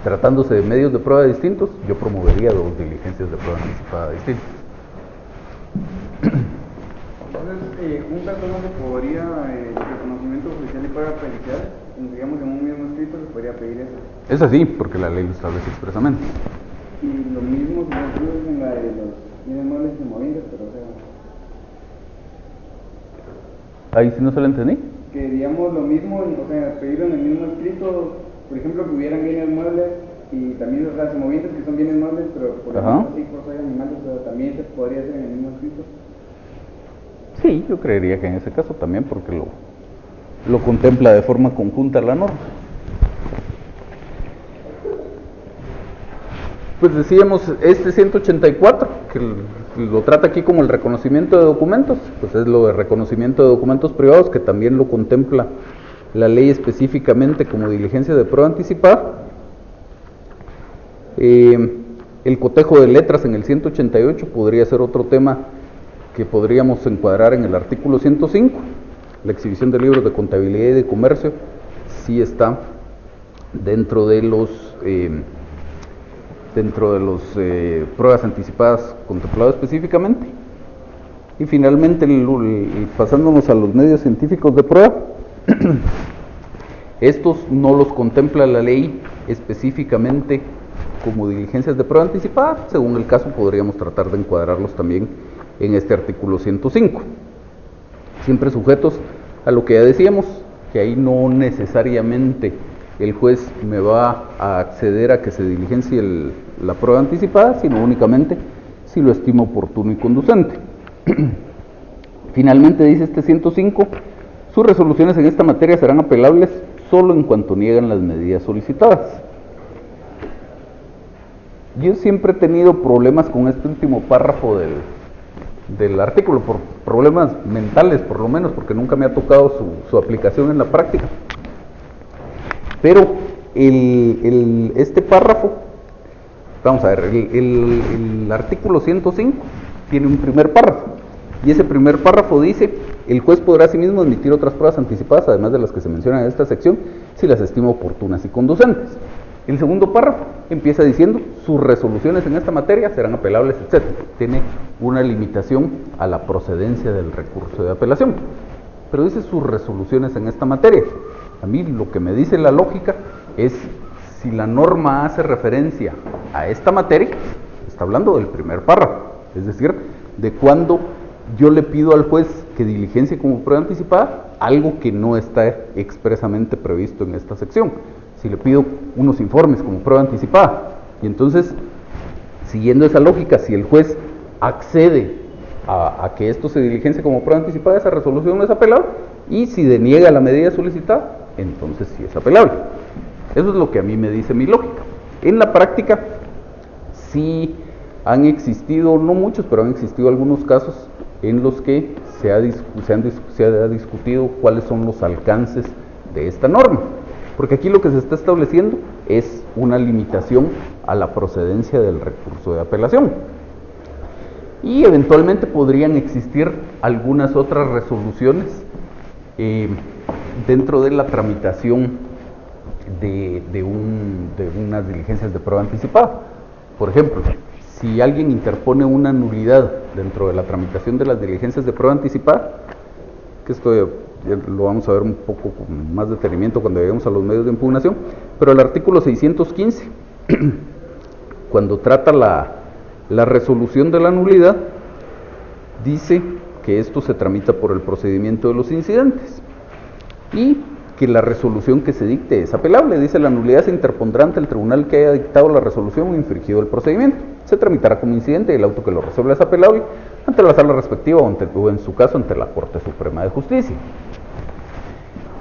Tratándose de medios de prueba distintos, yo promovería dos diligencias de prueba anticipada distintas. Entonces, juntas no se podría reconocimiento judicial y prueba pericial, digamos en un mismo escrito se podría pedir eso. Es así, porque la ley lo establece expresamente. Y lo mismo se incluye en la de los bienes muebles y movibles, pero o sea... Ahí sí no se lo entendí. Que digamos lo mismo, o sea, pedirlo en el mismo escrito, por ejemplo, que hubieran bienes muebles y también los movibles que son bienes muebles, pero por ejemplo, así cosas de animales, pero también se podría hacer en el mismo escrito. Sí, yo creería que en ese caso también, porque lo contempla de forma conjunta la norma. Pues decíamos, este 184, que lo trata aquí como el reconocimiento de documentos, pues es lo de reconocimiento de documentos privados, que también lo contempla la ley específicamente como diligencia de prueba anticipada. El cotejo de letras en el 188 podría ser otro tema que podríamos encuadrar en el artículo 105. La exhibición de libros de contabilidad y de comercio sí está dentro de los pruebas anticipadas contempladas específicamente. Y finalmente, pasándonos a los medios científicos de prueba, estos no los contempla la ley específicamente como diligencias de prueba anticipada. Según el caso, podríamos tratar de encuadrarlos también en este artículo 105. Siempre sujetos a lo que ya decíamos, que ahí no necesariamente el juez me va a acceder a que se diligencie la prueba anticipada, sino únicamente si lo estimo oportuno y conducente. Finalmente dice este 105, sus resoluciones en esta materia serán apelables solo en cuanto niegan las medidas solicitadas. Yo siempre he tenido problemas con este último párrafo del artículo, por problemas mentales por lo menos, porque nunca me ha tocado su aplicación en la práctica. Pero este párrafo, vamos a ver, el artículo 105 tiene un primer párrafo, y ese primer párrafo dice: el juez podrá asimismo admitir otras pruebas anticipadas, además de las que se mencionan en esta sección, si las estima oportunas y conducentes. El segundo párrafo empieza diciendo: sus resoluciones en esta materia serán apelables, etc. Tiene una limitación a la procedencia del recurso de apelación, pero dice sus resoluciones en esta materia. A mí lo que me dice la lógica es, si la norma hace referencia a esta materia, está hablando del primer párrafo, es decir, de cuando yo le pido al juez que diligencie como prueba anticipada algo que no está expresamente previsto en esta sección. Si le pido unos informes como prueba anticipada, y entonces, siguiendo esa lógica, si el juez accede a que esto se diligencie como prueba anticipada, esa resolución no es apelable, y si deniega la medida solicitada, entonces sí es apelable. Eso es lo que a mí me dice mi lógica. En la práctica, sí han existido, no muchos, pero han existido algunos casos en los que se ha discutido cuáles son los alcances de esta norma. Porque aquí lo que se está estableciendo es una limitación a la procedencia del recurso de apelación. Y eventualmente podrían existir algunas otras resoluciones dentro de la tramitación de unas diligencias de prueba anticipada. Por ejemplo, si alguien interpone una nulidad dentro de la tramitación de las diligencias de prueba anticipada, que esto ya lo vamos a ver un poco con más detenimiento cuando lleguemos a los medios de impugnación, pero el artículo 615, cuando trata la resolución de la nulidad, dice que esto se tramita por el procedimiento de los incidentes y que la resolución que se dicte es apelable. Dice: la nulidad se interpondrá ante el tribunal que haya dictado la resolución o infringido el procedimiento. Se tramitará como incidente y el auto que lo resuelva es apelable ante la sala respectiva o en su caso ante la Corte Suprema de Justicia.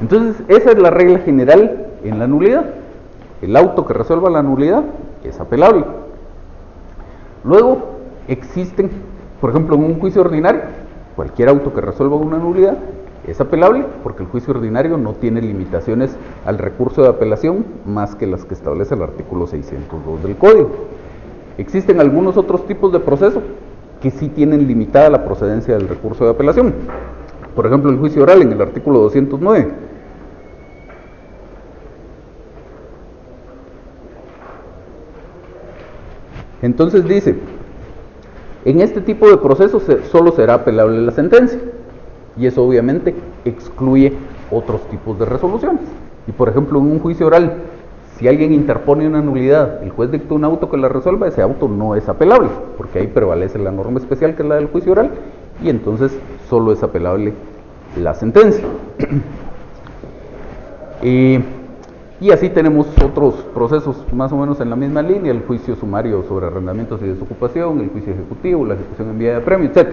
Entonces, esa es la regla general en la nulidad. El auto que resuelva la nulidad es apelable. Luego existen, por ejemplo, en un juicio ordinario, cualquier auto que resuelva una nulidad es apelable, porque el juicio ordinario no tiene limitaciones al recurso de apelación más que las que establece el artículo 602 del Código. Existen algunos otros tipos de proceso que sí tienen limitada la procedencia del recurso de apelación. Por ejemplo, el juicio oral en el artículo 209. Entonces dice: en este tipo de procesos solo será apelable la sentencia, y eso obviamente excluye otros tipos de resoluciones. Y por ejemplo, en un juicio oral, si alguien interpone una nulidad, el juez dicta un auto que la resuelva, ese auto no es apelable, porque ahí prevalece la norma especial que es la del juicio oral, y entonces solo es apelable la sentencia. Y así tenemos otros procesos más o menos en la misma línea: el juicio sumario sobre arrendamientos y desocupación, el juicio ejecutivo, la ejecución en vía de premio, etc.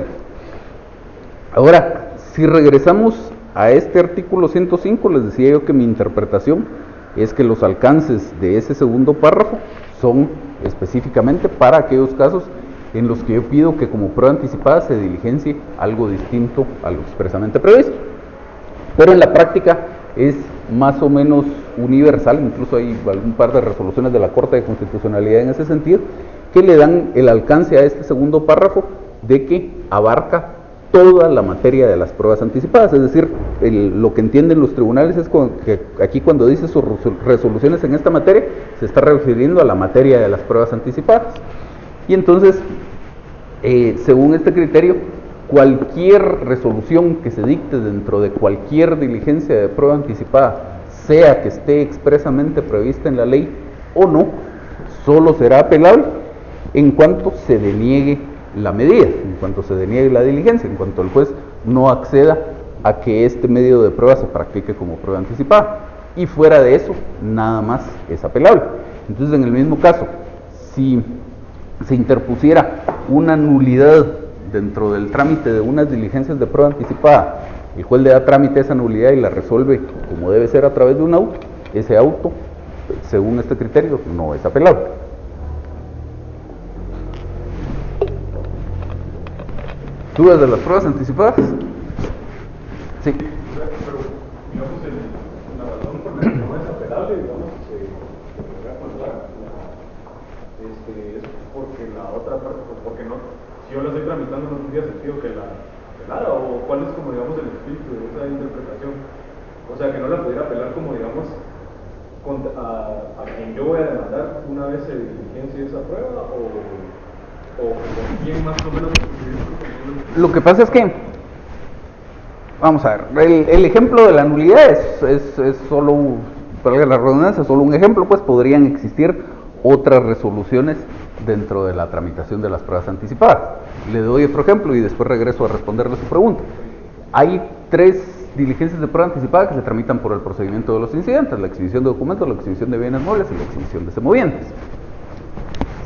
Ahora, si regresamos a este artículo 105, les decía yo que mi interpretación es que los alcances de ese segundo párrafo son específicamente para aquellos casos en los que yo pido que como prueba anticipada se diligencie algo distinto a lo expresamente previsto. Pero en la práctica es más o menos universal, incluso hay algún par de resoluciones de la Corte de Constitucionalidad en ese sentido, que le dan el alcance a este segundo párrafo de que abarca toda la materia de las pruebas anticipadas. Es decir, lo que entienden los tribunales es que aquí, cuando dice sus resoluciones en esta materia, se está refiriendo a la materia de las pruebas anticipadas. Y entonces, según este criterio, cualquier resolución que se dicte dentro de cualquier diligencia de prueba anticipada, sea que esté expresamente prevista en la ley o no, solo será apelable en cuanto se deniegue la medida, en cuanto se deniegue la diligencia, en cuanto el juez no acceda a que este medio de prueba se practique como prueba anticipada. Y fuera de eso, nada más es apelable. Entonces, en el mismo caso, si se interpusiera una nulidad dentro del trámite de unas diligencias de prueba anticipada, el juez le da trámite a esa nulidad y la resuelve como debe ser a través de un auto, ese auto, según este criterio, no es apelable. ¿Dudas de las pruebas anticipadas? Sí. Pero, digamos, la razón por la que no es apelable, digamos, es porque la otra parte, porque no, si yo la estoy tramitando, no tendría sentido que la apelara, o cuál es, como digamos, el espíritu de esa interpretación. O sea, que no la pudiera apelar como, digamos, a quien yo voy a demandar una vez se diligencie esa prueba, o quién más o menos. Lo que pasa es que, vamos a ver, el ejemplo de la nulidad es solo, para la redundancia, solo un ejemplo. Pues podrían existir otras resoluciones dentro de la tramitación de las pruebas anticipadas. Le doy otro ejemplo y después regreso a responderle su pregunta. Hay 3 diligencias de prueba anticipada que se tramitan por el procedimiento de los incidentes: la exhibición de documentos, la exhibición de bienes muebles y la exhibición de semovientes.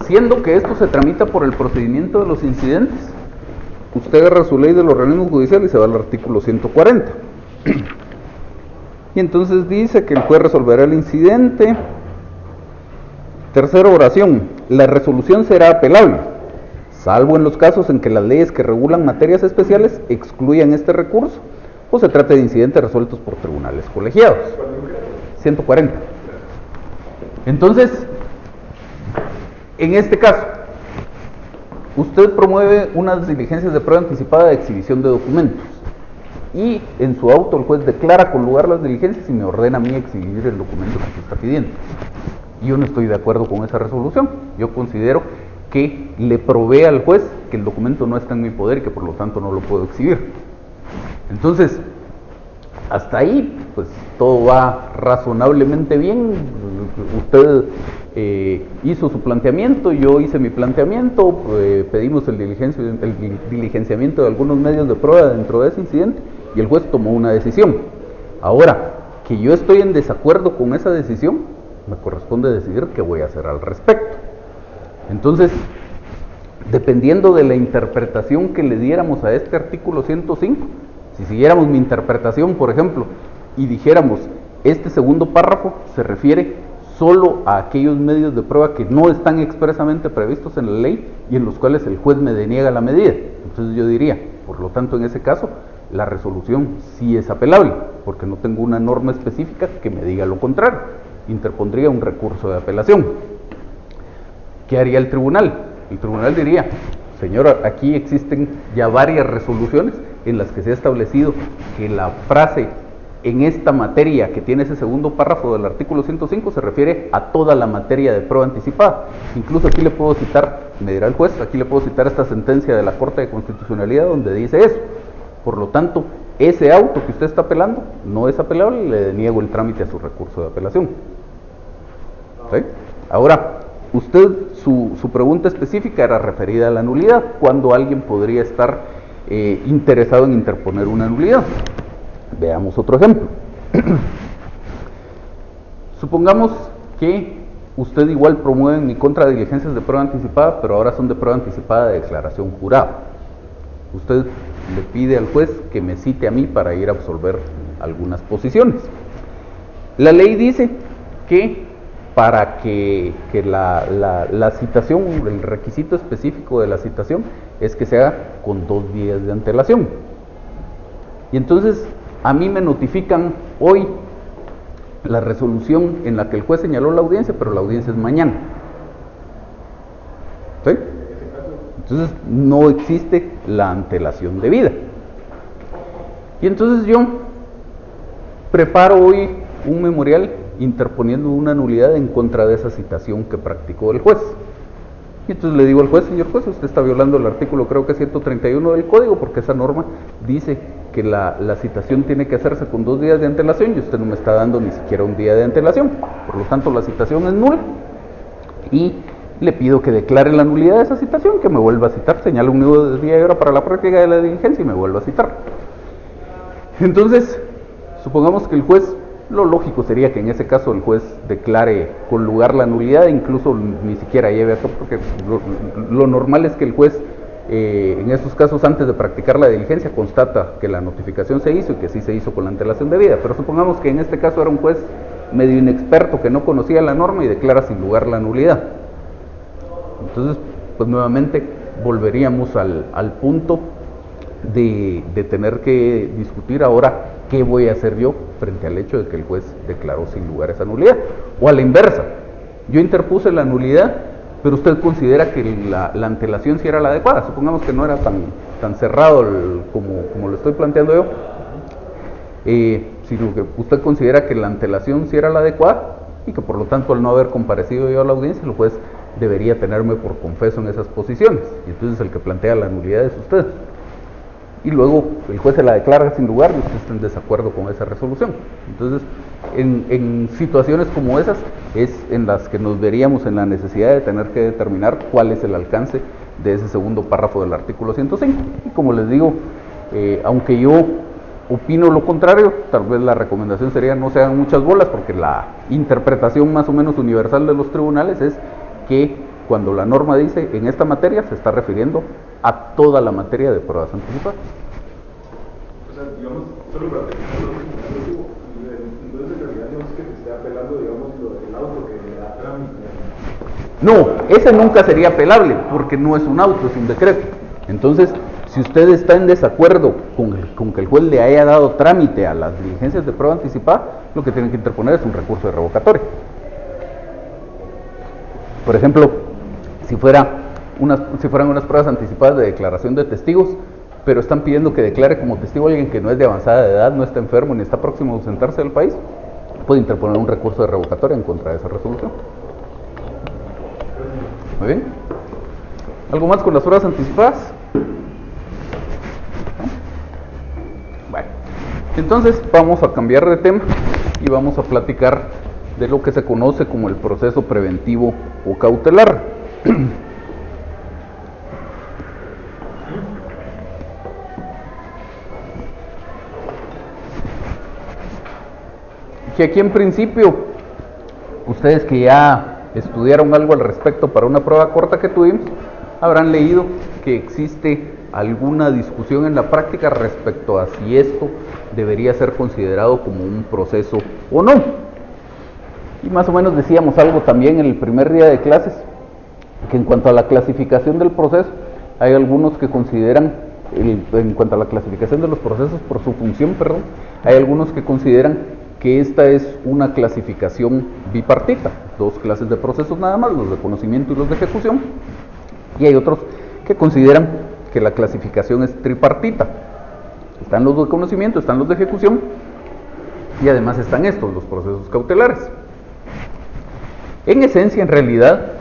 Siendo que esto se tramita por el procedimiento de los incidentes, usted agarra su ley del organismo judicial y se va al artículo 140. Y entonces dice que el juez resolverá el incidente. Tercera oración: la resolución será apelable, salvo en los casos en que las leyes que regulan materias especiales excluyan este recurso o se trate de incidentes resueltos por tribunales colegiados. 140. Entonces, en este caso, usted promueve unas diligencias de prueba anticipada de exhibición de documentos y en su auto el juez declara con lugar las diligencias y me ordena a mí exhibir el documento que se está pidiendo. Yo no estoy de acuerdo con esa resolución. Yo considero que le provee al juez que el documento no está en mi poder y que por lo tanto no lo puedo exhibir. Entonces, hasta ahí, pues todo va razonablemente bien. Usted hizo su planteamiento, yo hice mi planteamiento, pedimos el diligenciamiento de algunos medios de prueba dentro de ese incidente y el juez tomó una decisión. Ahora, que yo estoy en desacuerdo con esa decisión, me corresponde decidir qué voy a hacer al respecto. Entonces, dependiendo de la interpretación que le diéramos a este artículo 105, si siguiéramos mi interpretación, por ejemplo, y dijéramos, este segundo párrafo se refiere solo a aquellos medios de prueba que no están expresamente previstos en la ley y en los cuales el juez me deniega la medida, entonces yo diría, por lo tanto, en ese caso, la resolución sí es apelable, porque no tengo una norma específica que me diga lo contrario. Interpondría un recurso de apelación. ¿Qué haría el tribunal? El tribunal diría, señora, aquí existen ya varias resoluciones en las que se ha establecido que la frase en esta materia que tiene ese segundo párrafo del artículo 105 se refiere a toda la materia de prueba anticipada. Incluso aquí le puedo citar, me dirá el juez, aquí le puedo citar esta sentencia de la Corte de Constitucionalidad donde dice eso. Por lo tanto, ese auto que usted está apelando no es apelable y le deniego el trámite a su recurso de apelación. ¿Sí? Ahora, usted, su pregunta específica era referida a la nulidad. ¿Cuándo alguien podría estar interesado en interponer una nulidad? Veamos otro ejemplo. Supongamos que usted igual promueve en mi contra diligencias de prueba anticipada, pero ahora son de prueba anticipada de declaración jurada. Usted le pide al juez que me cite a mí para ir a absolver algunas posiciones. La ley dice que para que la citación, el requisito específico de la citación es que se haga con 2 días de antelación. Y entonces a mí me notifican hoy la resolución en la que el juez señaló la audiencia, pero la audiencia es mañana. ¿Sí? Entonces no existe la antelación debida. Y entonces yo preparo hoy un memorial interponiendo una nulidad en contra de esa citación que practicó el juez. Y entonces le digo al juez, señor juez, usted está violando el artículo, creo que 131 del código, porque esa norma dice que la citación tiene que hacerse con 2 días de antelación y usted no me está dando ni siquiera un día de antelación. Por lo tanto, la citación es nula y le pido que declare la nulidad de esa citación, que me vuelva a citar, señale un nuevo día y hora para la práctica de la diligencia y me vuelva a citar. Entonces, supongamos que el juez, lo lógico sería que en ese caso el juez declare con lugar la nulidad e incluso ni siquiera lleve a eso, porque lo normal es que el juez en estos casos antes de practicar la diligencia constata que la notificación se hizo y que sí se hizo con la antelación debida, pero supongamos que en este caso era un juez medio inexperto que no conocía la norma y declara sin lugar la nulidad. Entonces, pues nuevamente volveríamos al punto de tener que discutir ahora qué voy a hacer yo frente al hecho de que el juez declaró sin lugar esa nulidad. O a la inversa, yo interpuse la nulidad, pero usted considera que la antelación sí era la adecuada. Supongamos que no era tan cerrado como lo estoy planteando yo, sino que usted considera que la antelación sí era la adecuada y que por lo tanto al no haber comparecido yo a la audiencia, el juez debería tenerme por confeso en esas posiciones. Y entonces el que plantea la nulidad es usted. y luego el juez se la declara sin lugar y usted está en desacuerdo con esa resolución. Entonces, en situaciones como esas es en las que nos veríamos en la necesidad de tener que determinar cuál es el alcance de ese segundo párrafo del artículo 105. Y como les digo, aunque yo opino lo contrario, tal vez la recomendación sería no se hagan muchas bolas, porque la interpretación más o menos universal de los tribunales es que cuando la norma dice en esta materia se está refiriendo a toda la materia de pruebas anticipadas. O sea, digamos, solo para terminar, entonces en realidad no es que te esté apelando, digamos, el auto que le da trámite. No, ese nunca sería apelable, porque no es un auto, es un decreto. Entonces, si usted está en desacuerdo con que el juez le haya dado trámite a las diligencias de prueba anticipada, lo que tienen que interponer es un recurso de revocatoria. Por ejemplo, si fueran unas pruebas anticipadas de declaración de testigos, pero están pidiendo que declare como testigo a alguien que no es de avanzada edad, no está enfermo ni está próximo a ausentarse del país, puede interponer un recurso de revocatoria en contra de esa resolución. Muy bien. ¿Algo más con las pruebas anticipadas? Bueno, entonces vamos a cambiar de tema y vamos a platicar de lo que se conoce como el proceso preventivo o cautelar. Que aquí en principio, ustedes que ya estudiaron algo al respecto para una prueba corta que tuvimos, habrán leído que existe alguna discusión en la práctica respecto a si esto debería ser considerado como un proceso o no. Y más o menos decíamos algo también en el primer día de clases, que en cuanto a la clasificación del proceso, hay algunos que consideran, en cuanto a la clasificación de los procesos por su función, hay algunos que consideran que esta es una clasificación bipartita, dos clases de procesos nada más, los de conocimiento y los de ejecución, y hay otros que consideran que la clasificación es tripartita. Están los de conocimiento, están los de ejecución, y además están estos, los procesos cautelares. En esencia, en realidad,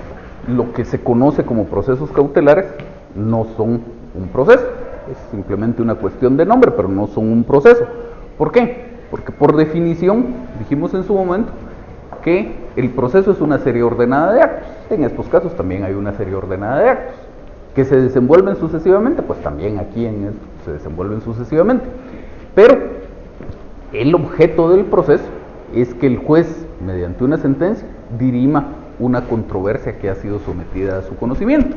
lo que se conoce como procesos cautelares no son un proceso, es simplemente una cuestión de nombre, pero no son un proceso. ¿Por qué? Porque por definición, dijimos en su momento, que el proceso es una serie ordenada de actos. En estos casos también hay una serie ordenada de actos. ¿Que se desenvuelven sucesivamente? Pues también aquí en esto se desenvuelven sucesivamente. Pero el objeto del proceso es que el juez, mediante una sentencia, dirima una controversia que ha sido sometida a su conocimiento.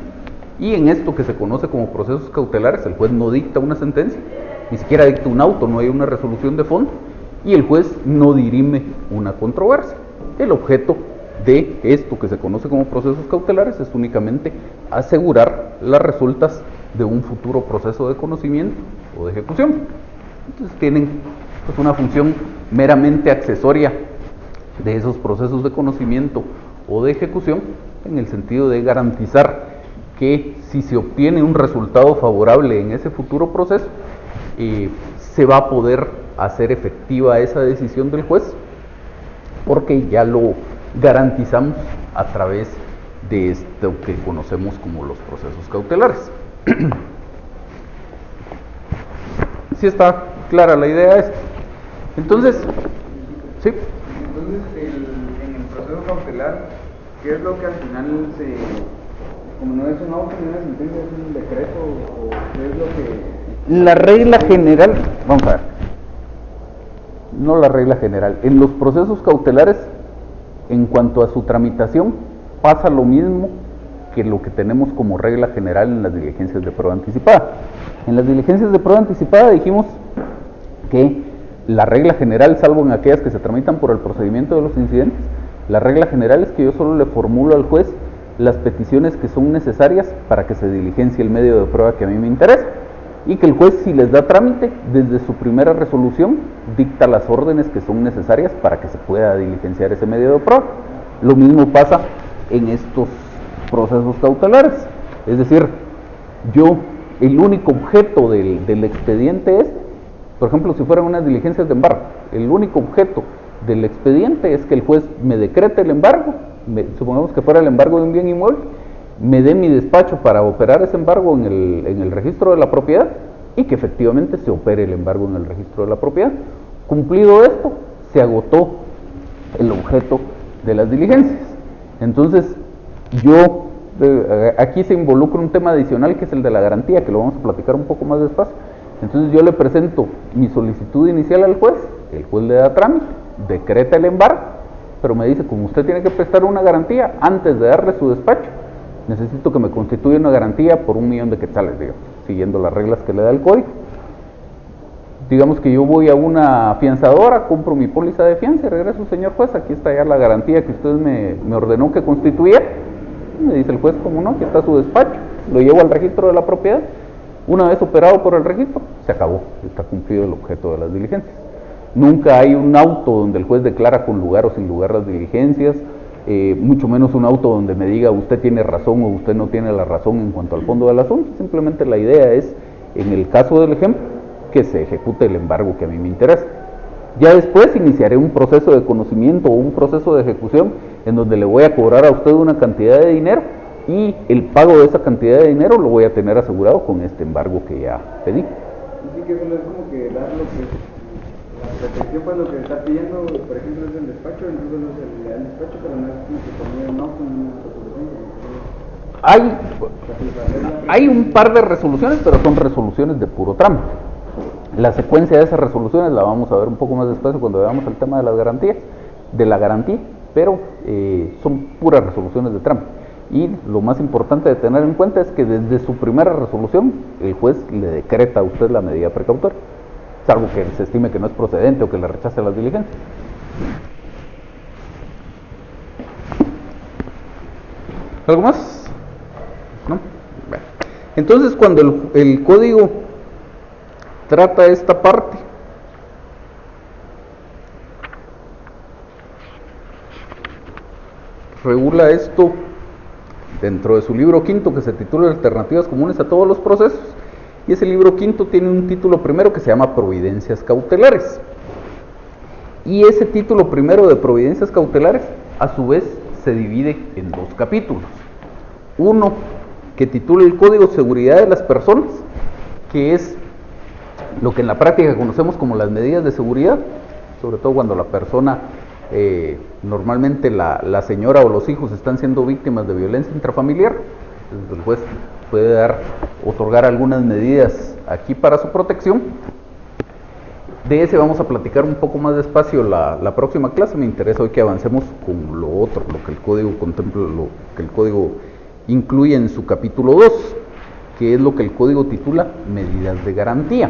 Y en esto que se conoce como procesos cautelares, el juez no dicta una sentencia, ni siquiera dicta un auto, no hay una resolución de fondo, y el juez no dirime una controversia. El objeto de esto que se conoce como procesos cautelares es únicamente asegurar las resultas de un futuro proceso de conocimiento o de ejecución. Entonces tienen pues una función meramente accesoria de esos procesos de conocimiento o de ejecución, en el sentido de garantizar que si se obtiene un resultado favorable en ese futuro proceso, se va a poder hacer efectiva esa decisión del juez, porque ya lo garantizamos a través de esto que conocemos como los procesos cautelares. ¿Sí está clara la idea esta? Entonces, ¿sí? Entonces, en el proceso cautelar, ¿qué es lo que al final como no es un auto ni una sentencia, es un decreto, o qué es lo que... La regla general, vamos a ver, no la regla general, en los procesos cautelares, en cuanto a su tramitación, pasa lo mismo que lo que tenemos como regla general en las diligencias de prueba anticipada. En las diligencias de prueba anticipada dijimos que la regla general, salvo en aquellas que se tramitan por el procedimiento de los incidentes, la regla general es que yo solo le formulo al juez las peticiones que son necesarias para que se diligencie el medio de prueba que a mí me interesa, y que el juez, si les da trámite, desde su primera resolución dicta las órdenes que son necesarias para que se pueda diligenciar ese medio de prueba. Lo mismo pasa en estos procesos cautelares, es decir, el único objeto del expediente es, por ejemplo, si fueran unas diligencias de embargo, el único objeto del expediente es que el juez me decrete el embargo, supongamos que fuera el embargo de un bien inmueble, me dé mi despacho para operar ese embargo en el registro de la propiedad, y que efectivamente se opere el embargo en el registro de la propiedad. Cumplido esto, se agotó el objeto de las diligencias. Entonces, aquí se involucra un tema adicional que es el de la garantía, que lo vamos a platicar un poco más despacio. Entonces yo le presento mi solicitud inicial al juez, el juez le da trámite, decreta el embargo, pero me dice, como usted tiene que prestar una garantía antes de darle su despacho, necesito que me constituya una garantía por 1,000,000 de quetzales, digamos, siguiendo las reglas que le da el código. Digamos que yo voy a una fianzadora, compro mi póliza de fianza y regreso, señor juez, aquí está ya la garantía que usted me ordenó que constituyera. Me dice el juez, como no, aquí está su despacho, lo llevo al registro de la propiedad. Una vez operado por el registro, se acabó, está cumplido el objeto de las diligencias. Nunca hay un auto donde el juez declara con lugar o sin lugar las diligencias, mucho menos un auto donde me diga usted tiene razón o usted no tiene la razón en cuanto al fondo del asunto. Simplemente la idea es, en el caso del ejemplo, que se ejecute el embargo que a mí me interesa. Ya después iniciaré un proceso de conocimiento o un proceso de ejecución en donde le voy a cobrar a usted una cantidad de dinero y el pago de esa cantidad de dinero lo voy a tener asegurado con este embargo que ya pedí. Así que eso no es como que dar lo que la protección, pues lo que está pidiendo, por ejemplo, es el despacho, entonces no se le da el despacho, pero no es como que poner un auto en una resolución. Hay un par de resoluciones, pero son resoluciones de puro trámite. La secuencia de esas resoluciones la vamos a ver un poco más despacio cuando veamos el tema de las garantías, de la garantía, pero son puras resoluciones de trámite. Y lo más importante de tener en cuenta es que desde su primera resolución el juez le decreta a usted la medida precautoria, salvo que se estime que no es procedente o que le rechace las diligencias. ¿Algo más? ¿No? Bueno. Entonces, cuando el código trata esta parte, regula esto dentro de su libro quinto, que se titula Alternativas comunes a todos los procesos, y ese libro quinto tiene un título primero que se llama Providencias cautelares, y ese título primero de Providencias cautelares a su vez se divide en dos capítulos. Uno que titula el Código de Seguridad de las Personas, que es lo que en la práctica conocemos como las medidas de seguridad, sobre todo cuando la persona, normalmente la señora o los hijos están siendo víctimas de violencia intrafamiliar. Entonces el juez puede otorgar algunas medidas aquí para su protección. De ese vamos a platicar un poco más despacio la próxima clase. Me interesa hoy que avancemos con lo otro, lo que el código contempla, lo que el código incluye en su capítulo 2, que es lo que el código titula medidas de garantía.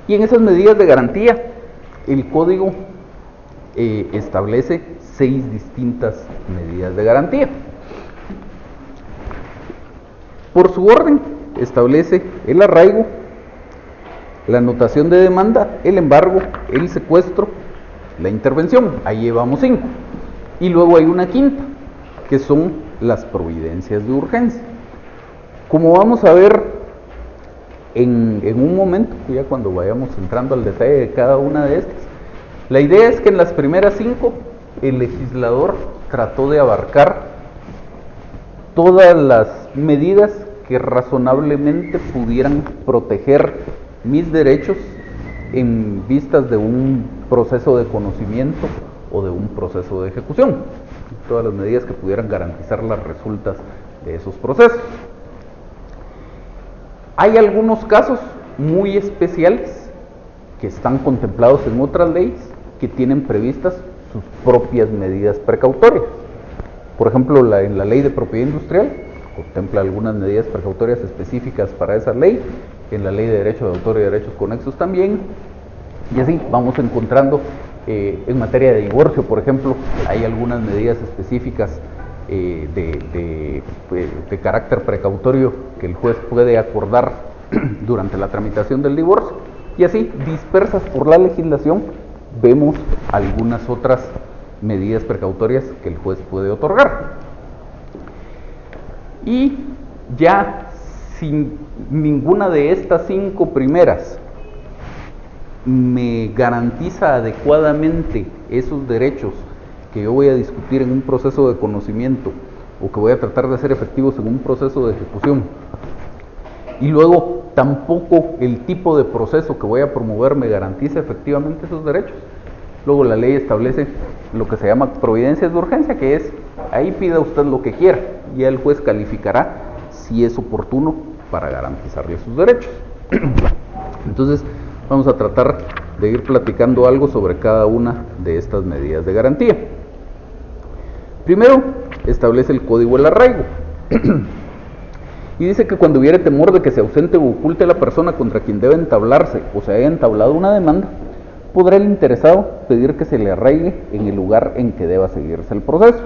Y en esas medidas de garantía, el código establece 6 distintas medidas de garantía. Por su orden, establece el arraigo, la anotación de demanda, el embargo, el secuestro, la intervención. Ahí llevamos 5. Y luego hay una quinta, que son las providencias de urgencia. Como vamos a ver en un momento, ya cuando vayamos entrando al detalle de cada una de estas, la idea es que en las primeras 5 el legislador trató de abarcar todas las medidas que razonablemente pudieran proteger mis derechos en vistas de un proceso de conocimiento o de un proceso de ejecución. Todas las medidas que pudieran garantizar las resultas de esos procesos. Hay algunos casos muy especiales que están contemplados en otras leyes que tienen previstas sus propias medidas precautorias. Por ejemplo, en la ley de propiedad industrial contempla algunas medidas precautorias específicas para esa ley, en la ley de derecho de autor y derechos conexos también, y así vamos encontrando en materia de divorcio, por ejemplo, hay algunas medidas específicas de carácter precautorio que el juez puede acordar durante la tramitación del divorcio, y así dispersas por la legislación vemos algunas otras medidas precautorias que el juez puede otorgar. Y ya sin ninguna de estas 5 primeras me garantiza adecuadamente esos derechos que yo voy a discutir en un proceso de conocimiento o que voy a tratar de hacer efectivos en un proceso de ejecución, Y luego tampoco el tipo de proceso que voy a promover me garantiza efectivamente esos derechos. Luego la ley establece lo que se llama providencias de urgencia, que es, ahí pida usted lo que quiera, y el juez calificará si es oportuno para garantizarle sus derechos. Entonces, vamos a tratar de ir platicando algo sobre cada una de estas medidas de garantía. Primero, establece el código del arraigo. Y dice que cuando hubiere temor de que se ausente o oculte la persona contra quien debe entablarse o se haya entablado una demanda, podrá el interesado pedir que se le arraigue en el lugar en que deba seguirse el proceso.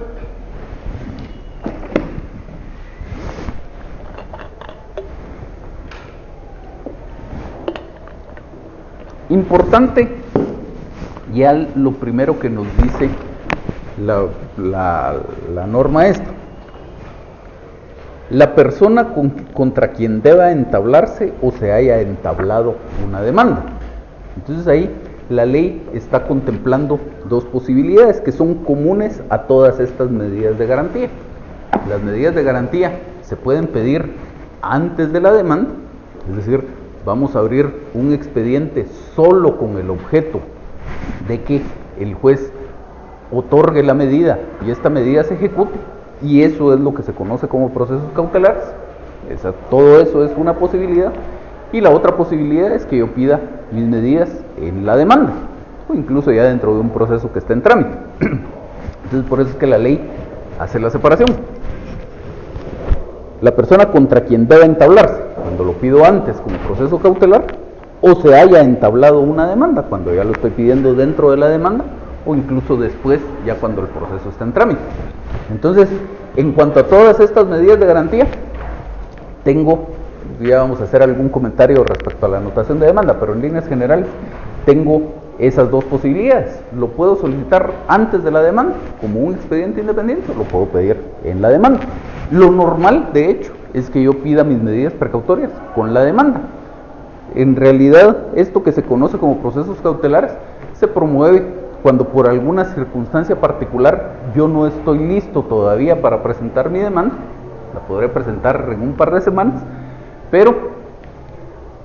Importante, ya lo primero que nos dice la norma esta. La persona contra quien deba entablarse o se haya entablado una demanda. Entonces ahí la ley está contemplando dos posibilidades que son comunes a todas estas medidas de garantía. Las medidas de garantía se pueden pedir antes de la demanda, es decir, vamos a abrir un expediente solo con el objeto de que el juez otorgue la medida y esta medida se ejecute, y eso es lo que se conoce como procesos cautelares. Todo eso es una posibilidad. Y la otra posibilidad es que yo pida mis medidas en la demanda, o incluso ya dentro de un proceso que está en trámite. Entonces, por eso es que la ley hace la separación. La persona contra quien debe entablarse, cuando lo pido antes como proceso cautelar, o se haya entablado una demanda, cuando ya lo estoy pidiendo dentro de la demanda, o incluso después, ya cuando el proceso está en trámite. Entonces, en cuanto a todas estas medidas de garantía, ya vamos a hacer algún comentario respecto a la anotación de demanda, pero en líneas generales tengo esas dos posibilidades. Lo puedo solicitar antes de la demanda, como un expediente independiente, o lo puedo pedir en la demanda. Lo normal, de hecho, es que yo pida mis medidas precautorias con la demanda. En realidad, esto que se conoce como procesos cautelares se promueve cuando por alguna circunstancia particular yo no estoy listo todavía para presentar mi demanda. La podré presentar en un par de semanas, pero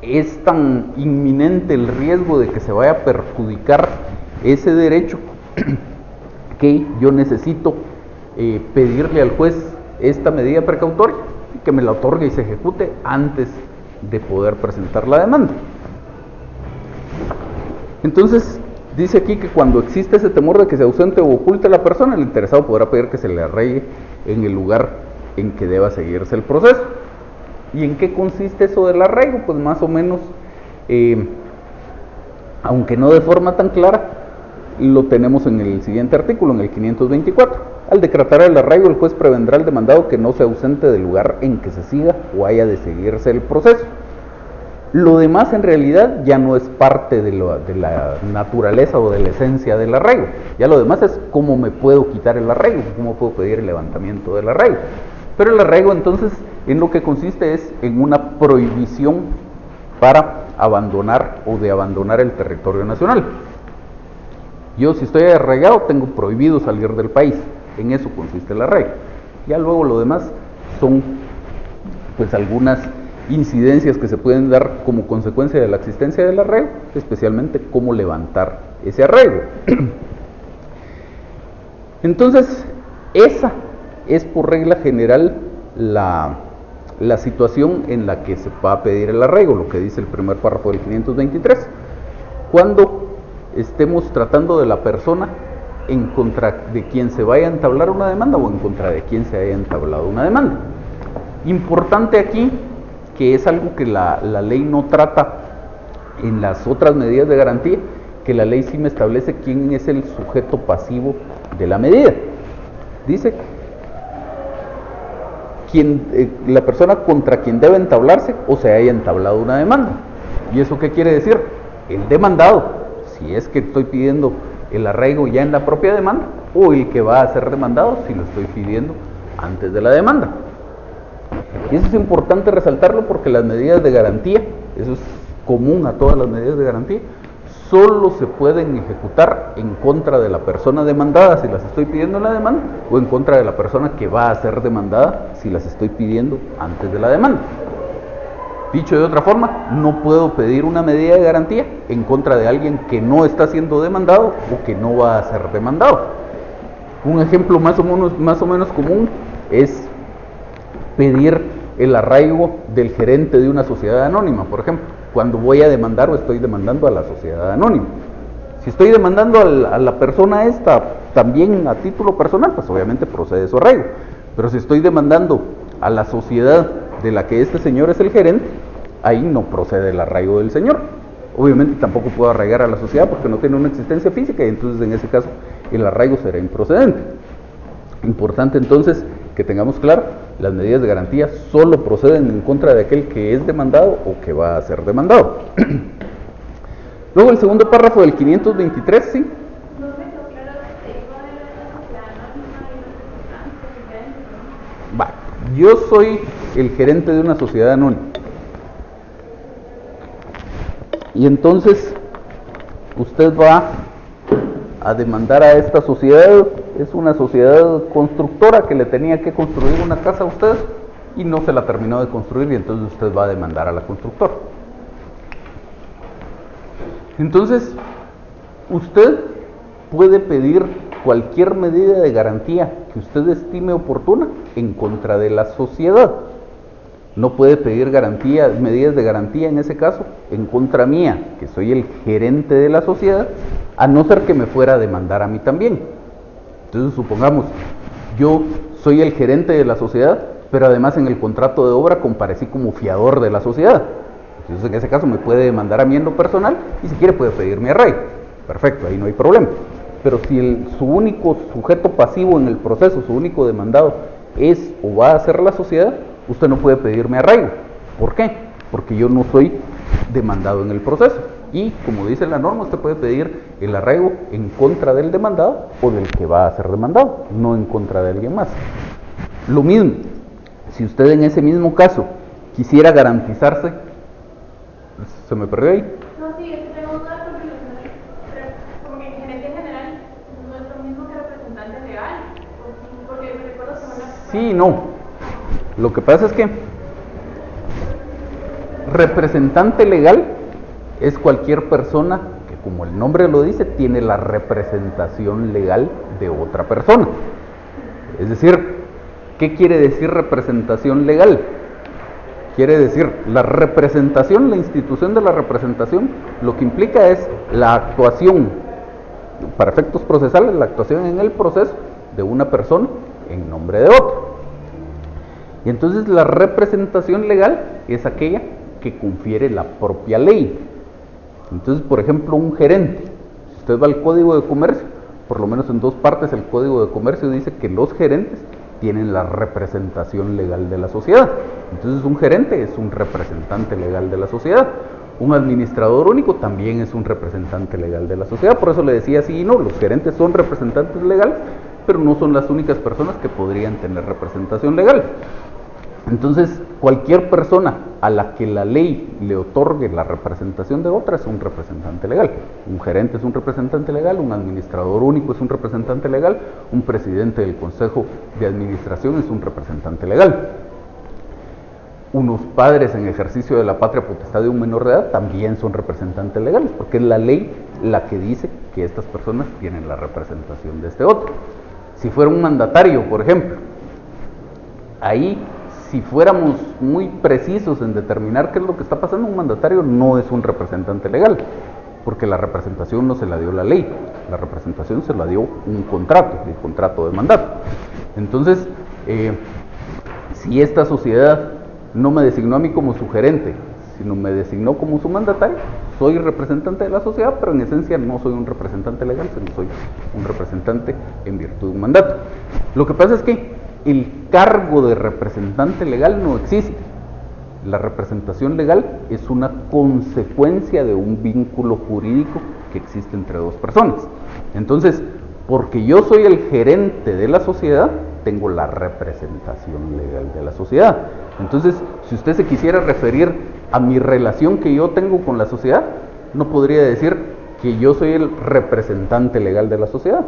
es tan inminente el riesgo de que se vaya a perjudicar ese derecho que yo necesito pedirle al juez esta medida precautoria, que me la otorgue y se ejecute antes de poder presentar la demanda. Entonces, dice aquí que cuando existe ese temor de que se ausente o oculte la persona, el interesado podrá pedir que se le arraigue en el lugar en que deba seguirse el proceso. ¿Y en qué consiste eso del arraigo? Pues más o menos, aunque no de forma tan clara, lo tenemos en el siguiente artículo, en el 524. Al decretar el arraigo, el juez prevendrá al demandado que no se ausente del lugar en que se siga o haya de seguirse el proceso. Lo demás en realidad ya no es parte de la naturaleza o de la esencia del arraigo. Ya lo demás es cómo me puedo quitar el arraigo, cómo puedo pedir el levantamiento del arraigo. Pero el arraigo entonces en lo que consiste es en una prohibición para abandonar o de abandonar el territorio nacional. Yo, si estoy arraigado, tengo prohibido salir del país. En eso consiste el arraigo. Ya luego lo demás son pues algunas incidencias que se pueden dar como consecuencia de la existencia del arraigo, especialmente cómo levantar ese arraigo. Entonces, esa es por regla general la situación en la que se va a pedir el arraigo, lo que dice el primer párrafo del 523. Cuando estemos tratando de la persona en contra de quien se vaya a entablar una demanda o en contra de quien se haya entablado una demanda. Importante aquí, que es algo que la ley no trata en las otras medidas de garantía, que la ley sí me establece quién es el sujeto pasivo de la medida. Dice la persona contra quien debe entablarse o se haya entablado una demanda. ¿Y eso qué quiere decir? El demandado, si es que estoy pidiendo el arraigo ya en la propia demanda, o el que va a ser demandado si lo estoy pidiendo antes de la demanda. Y eso es importante resaltarlo porque las medidas de garantía, eso es común a todas las medidas de garantía, solo se pueden ejecutar en contra de la persona demandada si las estoy pidiendo en la demanda, o en contra de la persona que va a ser demandada si las estoy pidiendo antes de la demanda. Dicho de otra forma, no puedo pedir una medida de garantía en contra de alguien que no está siendo demandado o que no va a ser demandado. Un ejemplo más o menos común es pedir el arraigo del gerente de una sociedad anónima, por ejemplo, cuando voy a demandar o estoy demandando a la sociedad anónima. Si estoy demandando a la persona esta también a título personal, pues obviamente procede su arraigo. Pero si estoy demandando a la sociedad de la que este señor es el gerente, ahí no procede el arraigo del señor. Obviamente tampoco puedo arraigar a la sociedad porque no tiene una existencia física y entonces en ese caso el arraigo será improcedente. Importante entonces que tengamos claro, las medidas de garantía solo proceden en contra de aquel que es demandado o que va a ser demandado. Luego el segundo párrafo del 523, ¿sí? No me quedó claro que iba a haber una sociedad anónima y Va, yo soy el gerente de una sociedad anónima. Y entonces usted va a demandar a esta sociedad. Es una sociedad constructora que le tenía que construir una casa a usted y no se la terminó de construir y entonces usted va a demandar a la constructora. Entonces, usted puede pedir cualquier medida de garantía que usted estime oportuna en contra de la sociedad. No puede pedir medidas de garantía en ese caso en contra mía, que soy el gerente de la sociedad, a no ser que me fuera a demandar a mí también. Entonces, supongamos, yo soy el gerente de la sociedad, pero además en el contrato de obra comparecí como fiador de la sociedad. Entonces en ese caso me puede demandar a mí en lo personal y si quiere puede pedirme arraigo. Perfecto, ahí no hay problema. Pero si su único sujeto pasivo en el proceso, su único demandado es o va a ser la sociedad, usted no puede pedirme arraigo. ¿Por qué? Porque yo no soy demandado en el proceso. Y como dice la norma, usted puede pedir el arraigo en contra del demandado o del que va a ser demandado, no en contra de alguien más. Lo mismo, si usted en ese mismo caso quisiera garantizarse, ¿se me perdió ahí? No, sí, es que tengo dudas porque como que gerente general no es lo mismo que representante legal, porque me recuerdo que una... Sí, no. Lo que pasa es que representante legal es cualquier persona que, como el nombre lo dice, tiene la representación legal de otra persona. Es decir, ¿qué quiere decir representación legal? Quiere decir, la representación, la institución de la representación, lo que implica es la actuación, para efectos procesales, la actuación en el proceso de una persona en nombre de otro. Y entonces la representación legal es aquella que confiere la propia ley. Entonces, por ejemplo, un gerente, si usted va al Código de Comercio, por lo menos en dos partes el Código de Comercio dice que los gerentes tienen la representación legal de la sociedad. Entonces un gerente es un representante legal de la sociedad. Un administrador único también es un representante legal de la sociedad. Por eso le decía sí y no, los gerentes son representantes legales, pero no son las únicas personas que podrían tener representación legal. Entonces, cualquier persona a la que la ley le otorgue la representación de otra es un representante legal. Un gerente es un representante legal, un administrador único es un representante legal, un presidente del consejo de administración es un representante legal. Unos padres en ejercicio de la patria potestad de un menor de edad también son representantes legales, porque es la ley la que dice que estas personas tienen la representación de este otro. Si fuera un mandatario, por ejemplo, ahí, si fuéramos muy precisos en determinar qué es lo que está pasando, un mandatario no es un representante legal, porque la representación no se la dio la ley, la representación se la dio un contrato, el contrato de mandato. Entonces, si esta sociedad no me designó a mí como su gerente, sino me designó como su mandatario, soy representante de la sociedad, pero en esencia no soy un representante legal, sino soy un representante en virtud de un mandato. Lo que pasa es que el cargo de representante legal no existe. La representación legal es una consecuencia de un vínculo jurídico que existe entre dos personas. Entonces, porque yo soy el gerente de la sociedad, tengo la representación legal de la sociedad. Entonces, si usted se quisiera referir a mi relación que yo tengo con la sociedad, no podría decir que yo soy el representante legal de la sociedad.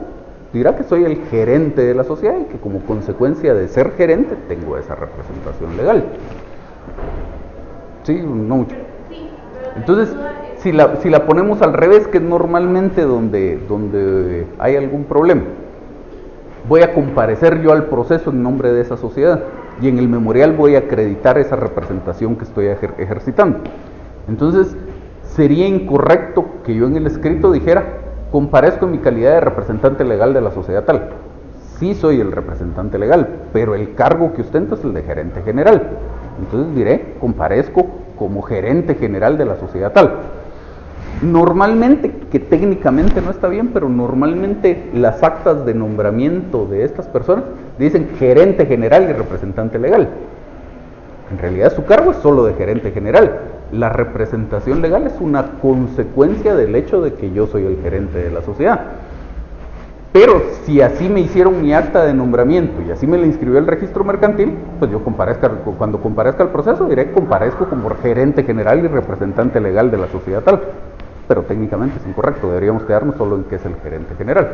Dirá que soy el gerente de la sociedad y que como consecuencia de ser gerente tengo esa representación legal. Sí, no mucho. Sí, pero Entonces, si la ponemos al revés, que es normalmente donde hay algún problema, voy a comparecer yo al proceso en nombre de esa sociedad y en el memorial voy a acreditar esa representación que estoy ejercitando. Entonces, sería incorrecto que yo en el escrito dijera, comparezco en mi calidad de representante legal de la sociedad tal. Sí soy el representante legal, pero el cargo que ostento es el de gerente general. Entonces diré, comparezco como gerente general de la sociedad tal. Normalmente, que técnicamente no está bien, pero normalmente las actas de nombramiento de estas personas dicen gerente general y representante legal. En realidad su cargo es solo de gerente general. La representación legal es una consecuencia del hecho de que yo soy el gerente de la sociedad. Pero si así me hicieron mi acta de nombramiento y así me la inscribió el registro mercantil, pues yo cuando comparezca al proceso diré comparezco como gerente general y representante legal de la sociedad tal. Pero técnicamente es incorrecto, deberíamos quedarnos solo en que es el gerente general.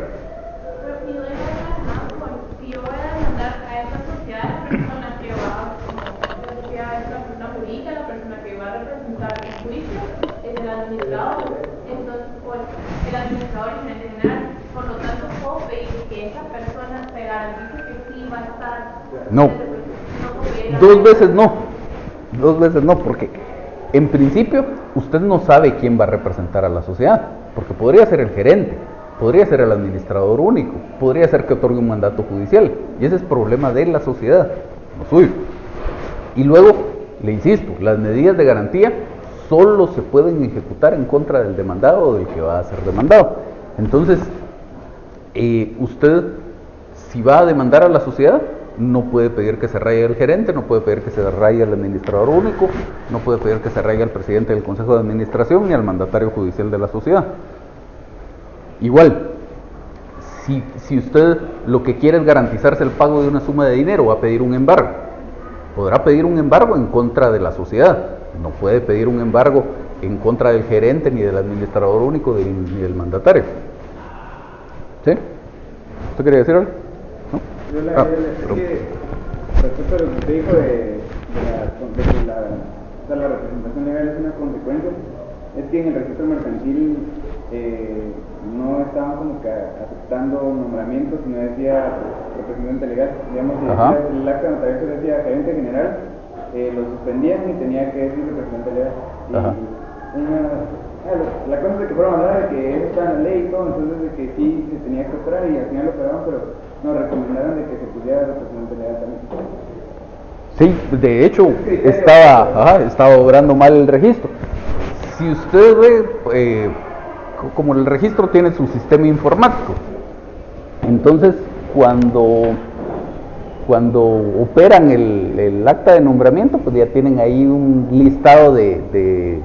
Pero si no es relacionado con, si yo voy a demandar a esa sociedad, la persona que va, como yo decía, es la persona jurídica, la persona que va a representar el juicio, es el administrador, entonces, pues, el administrador y el gerente general, por lo tanto, puedo pedir que esa persona se garantice que sí va a estar. No, dos veces no, porque en principio usted no sabe quién va a representar a la sociedad, porque podría ser el gerente, podría ser el administrador único, podría ser que otorgue un mandato judicial, y ese es problema de la sociedad, no suyo. Y luego, le insisto, las medidas de garantía solo se pueden ejecutar en contra del demandado o del que va a ser demandado. Entonces, usted, si va a demandar a la sociedad, no puede pedir que se raye el gerente, no puede pedir que se raye el administrador único, no puede pedir que se raye al presidente del consejo de administración ni al mandatario judicial de la sociedad. Igual, si usted lo que quiere es garantizarse el pago de una suma de dinero, va a pedir un embargo. Podrá pedir un embargo en contra de la sociedad, no puede pedir un embargo en contra del gerente, ni del administrador único, ni del mandatario. ¿Sí? ¿Usted quería decir algo? ¿No? Yo es que respecto a lo que usted dijo de la representación legal es una consecuencia, es que en el registro mercantil no estaban como que aceptando nombramientos, sino decía representante legal. Digamos, el acta notarial decía gerente general, lo suspendían y tenía que decir representante legal. La cosa es que fueron a hablar de que eso está en la ley y todo, entonces de que sí se tenía que operar y al final lo operaron, pero nos recomendaron de que se pusiera representante legal también. Sí, de hecho estaba obrando mal el registro. Si usted ve, como el registro tiene su sistema informático, entonces cuando operan el acta de nombramiento, pues ya tienen ahí un listado de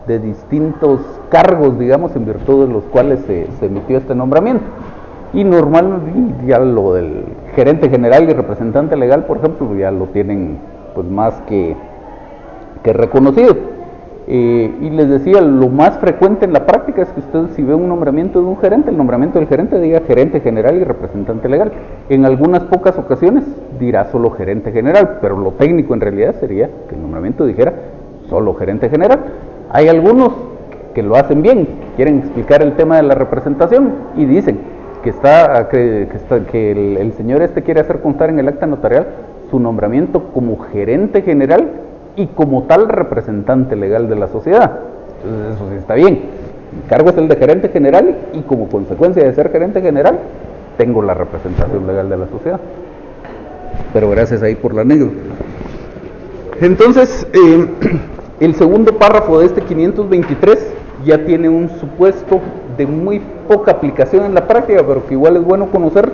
distintos cargos, digamos, en virtud de los cuales se emitió este nombramiento. Y normalmente ya lo del gerente general y representante legal, por ejemplo, ya lo tienen pues más que reconocido. Y les decía, lo más frecuente en la práctica es que usted, si ve un nombramiento de un gerente, el nombramiento del gerente diga gerente general y representante legal. En algunas pocas ocasiones dirá solo gerente general, pero lo técnico en realidad sería que el nombramiento dijera solo gerente general. Hay algunos que lo hacen bien, quieren explicar el tema de la representación y dicen que el señor quiere hacer constar en el acta notarial su nombramiento como gerente general y como tal representante legal de la sociedad. Entonces eso sí está bien. Mi cargo es el de gerente general y como consecuencia de ser gerente general tengo la representación legal de la sociedad. Pero gracias ahí por la anécdota. Entonces, el segundo párrafo de este 523 ya tiene un supuesto de muy poca aplicación en la práctica, pero que igual es bueno conocer,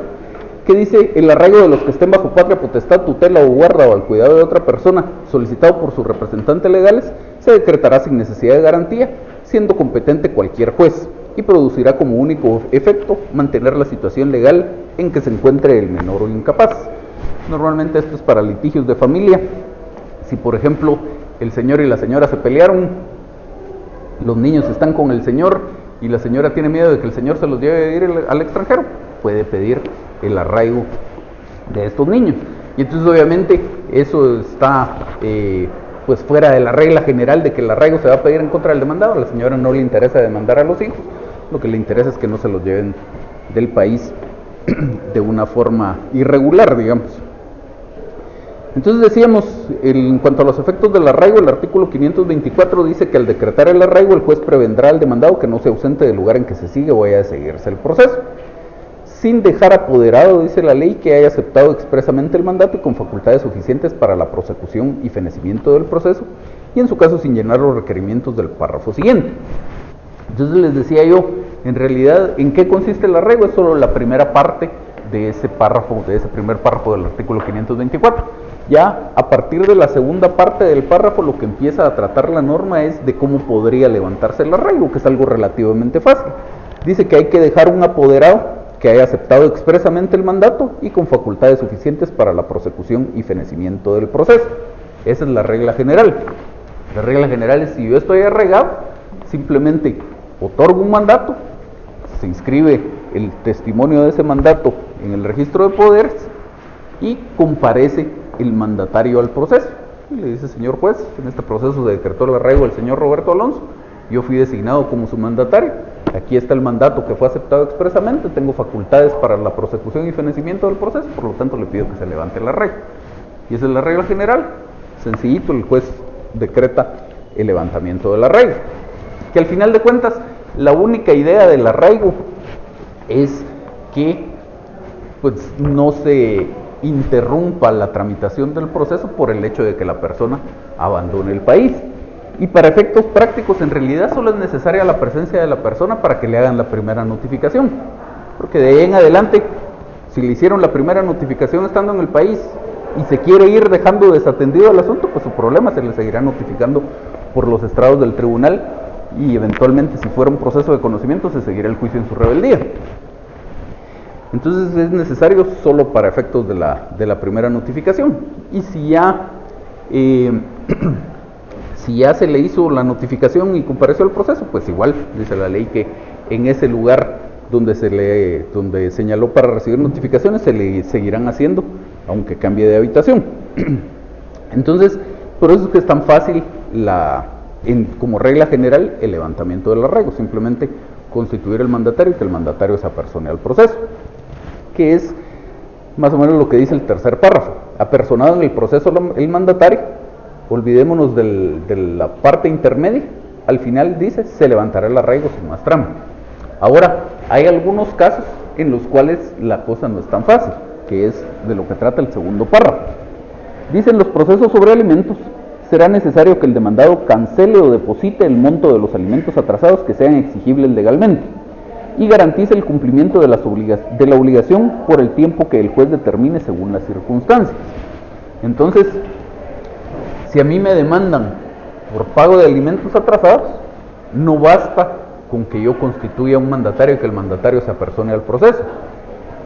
que dice: el arraigo de los que estén bajo patria potestad, tutela o guarda o al cuidado de otra persona, solicitado por sus representantes legales, se decretará sin necesidad de garantía, siendo competente cualquier juez, y producirá como único efecto mantener la situación legal en que se encuentre el menor o incapaz. Normalmente esto es para litigios de familia. Si por ejemplo el señor y la señora se pelearon, los niños están con el señor y la señora tiene miedo de que el señor se los lleve a ir al extranjero, puede pedir el arraigo de estos niños. Y entonces obviamente eso está pues fuera de la regla general de que el arraigo se va a pedir en contra del demandado. A la señora no le interesa demandar a los hijos, lo que le interesa es que no se los lleven del país de una forma irregular, digamos. Entonces decíamos, en cuanto a los efectos del arraigo, el artículo 524 dice que al decretar el arraigo, el juez prevendrá al demandado que no se ausente del lugar en que se sigue o vaya a seguirse el proceso, sin dejar apoderado, dice la ley, que haya aceptado expresamente el mandato y con facultades suficientes para la prosecución y fenecimiento del proceso, y en su caso sin llenar los requerimientos del párrafo siguiente. Entonces les decía yo, en realidad, ¿en qué consiste el arraigo? Es solo la primera parte de ese párrafo, de ese primer párrafo del artículo 524. Ya a partir de la segunda parte del párrafo, lo que empieza a tratar la norma es de cómo podría levantarse el arraigo, que es algo relativamente fácil. Dice que hay que dejar un apoderado que haya aceptado expresamente el mandato y con facultades suficientes para la prosecución y fenecimiento del proceso. Esa es la regla general. La regla general es, si yo estoy arraigado, simplemente otorgo un mandato, se inscribe el testimonio de ese mandato en el registro de poderes y comparece el mandatario al proceso. Y le dice: señor juez, en este proceso se decretó el arraigo del señor Roberto Alonso, yo fui designado como su mandatario, aquí está el mandato que fue aceptado expresamente, tengo facultades para la prosecución y fenecimiento del proceso, por lo tanto le pido que se levante el arraigo. Y esa es la regla general, sencillito, el juez decreta el levantamiento del arraigo. Que al final de cuentas, la única idea del arraigo es que pues no se interrumpa la tramitación del proceso por el hecho de que la persona abandone el país. Y para efectos prácticos, en realidad solo es necesaria la presencia de la persona para que le hagan la primera notificación, porque de ahí en adelante, si le hicieron la primera notificación estando en el país y se quiere ir dejando desatendido el asunto, pues su problema, se le seguirá notificando por los estrados del tribunal y eventualmente, si fuera un proceso de conocimiento, se seguirá el juicio en su rebeldía. Entonces es necesario solo para efectos de la primera notificación. Y si ya se le hizo la notificación y compareció al proceso, pues igual dice la ley que en ese lugar donde señaló para recibir notificaciones se le seguirán haciendo, aunque cambie de habitación. Entonces, por eso es que es tan fácil como regla general el levantamiento del arraigo, simplemente constituir el mandatario y que el mandatario se apersone al proceso, que es más o menos lo que dice el tercer párrafo. Apersonado en el proceso el mandatario, olvidémonos de la parte intermedia, al final dice, se levantará el arraigo sin más trama. Ahora, hay algunos casos en los cuales la cosa no es tan fácil, que es de lo que trata el segundo párrafo. Dicen: los procesos sobre alimentos, será necesario que el demandado cancele o deposite el monto de los alimentos atrasados que sean exigibles legalmente y garantice el cumplimiento de la obligación por el tiempo que el juez determine según las circunstancias. Entonces, si a mí me demandan por pago de alimentos atrasados, no basta con que yo constituya un mandatario y que el mandatario se apersone al proceso.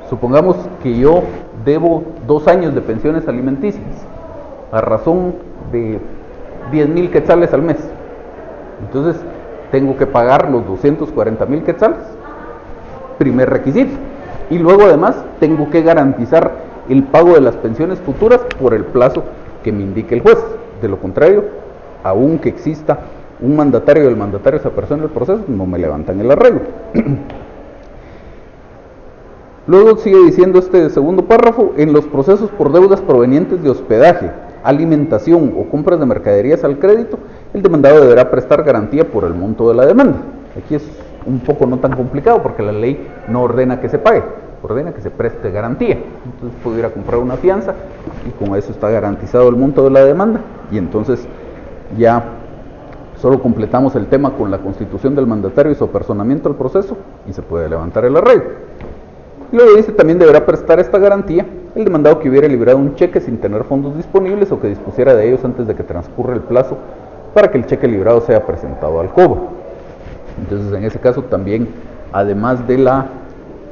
Supongamos que yo debo 2 años de pensiones alimenticias a razón de 10,000 quetzales al mes. Entonces tengo que pagar los 240,000 quetzales, primer requisito, y luego además tengo que garantizar el pago de las pensiones futuras por el plazo que me indique el juez. De lo contrario, aunque exista un mandatario y el mandatario se apersone al proceso, no me levantan el arraigo. Luego sigue diciendo este segundo párrafo: en los procesos por deudas provenientes de hospedaje, alimentación o compras de mercaderías al crédito, el demandado deberá prestar garantía por el monto de la demanda. Aquí es un poco no tan complicado porque la ley no ordena que se pague, ordena que se preste garantía. Entonces puedo ir a comprar una fianza y con eso está garantizado el monto de la demanda, y entonces ya solo completamos el tema con la constitución del mandatario y su apersonamiento al proceso y se puede levantar el arraigo. Y luego dice: también deberá prestar esta garantía el demandado que hubiera librado un cheque sin tener fondos disponibles o que dispusiera de ellos antes de que transcurra el plazo para que el cheque librado sea presentado al cobro. Entonces, en ese caso también, además de la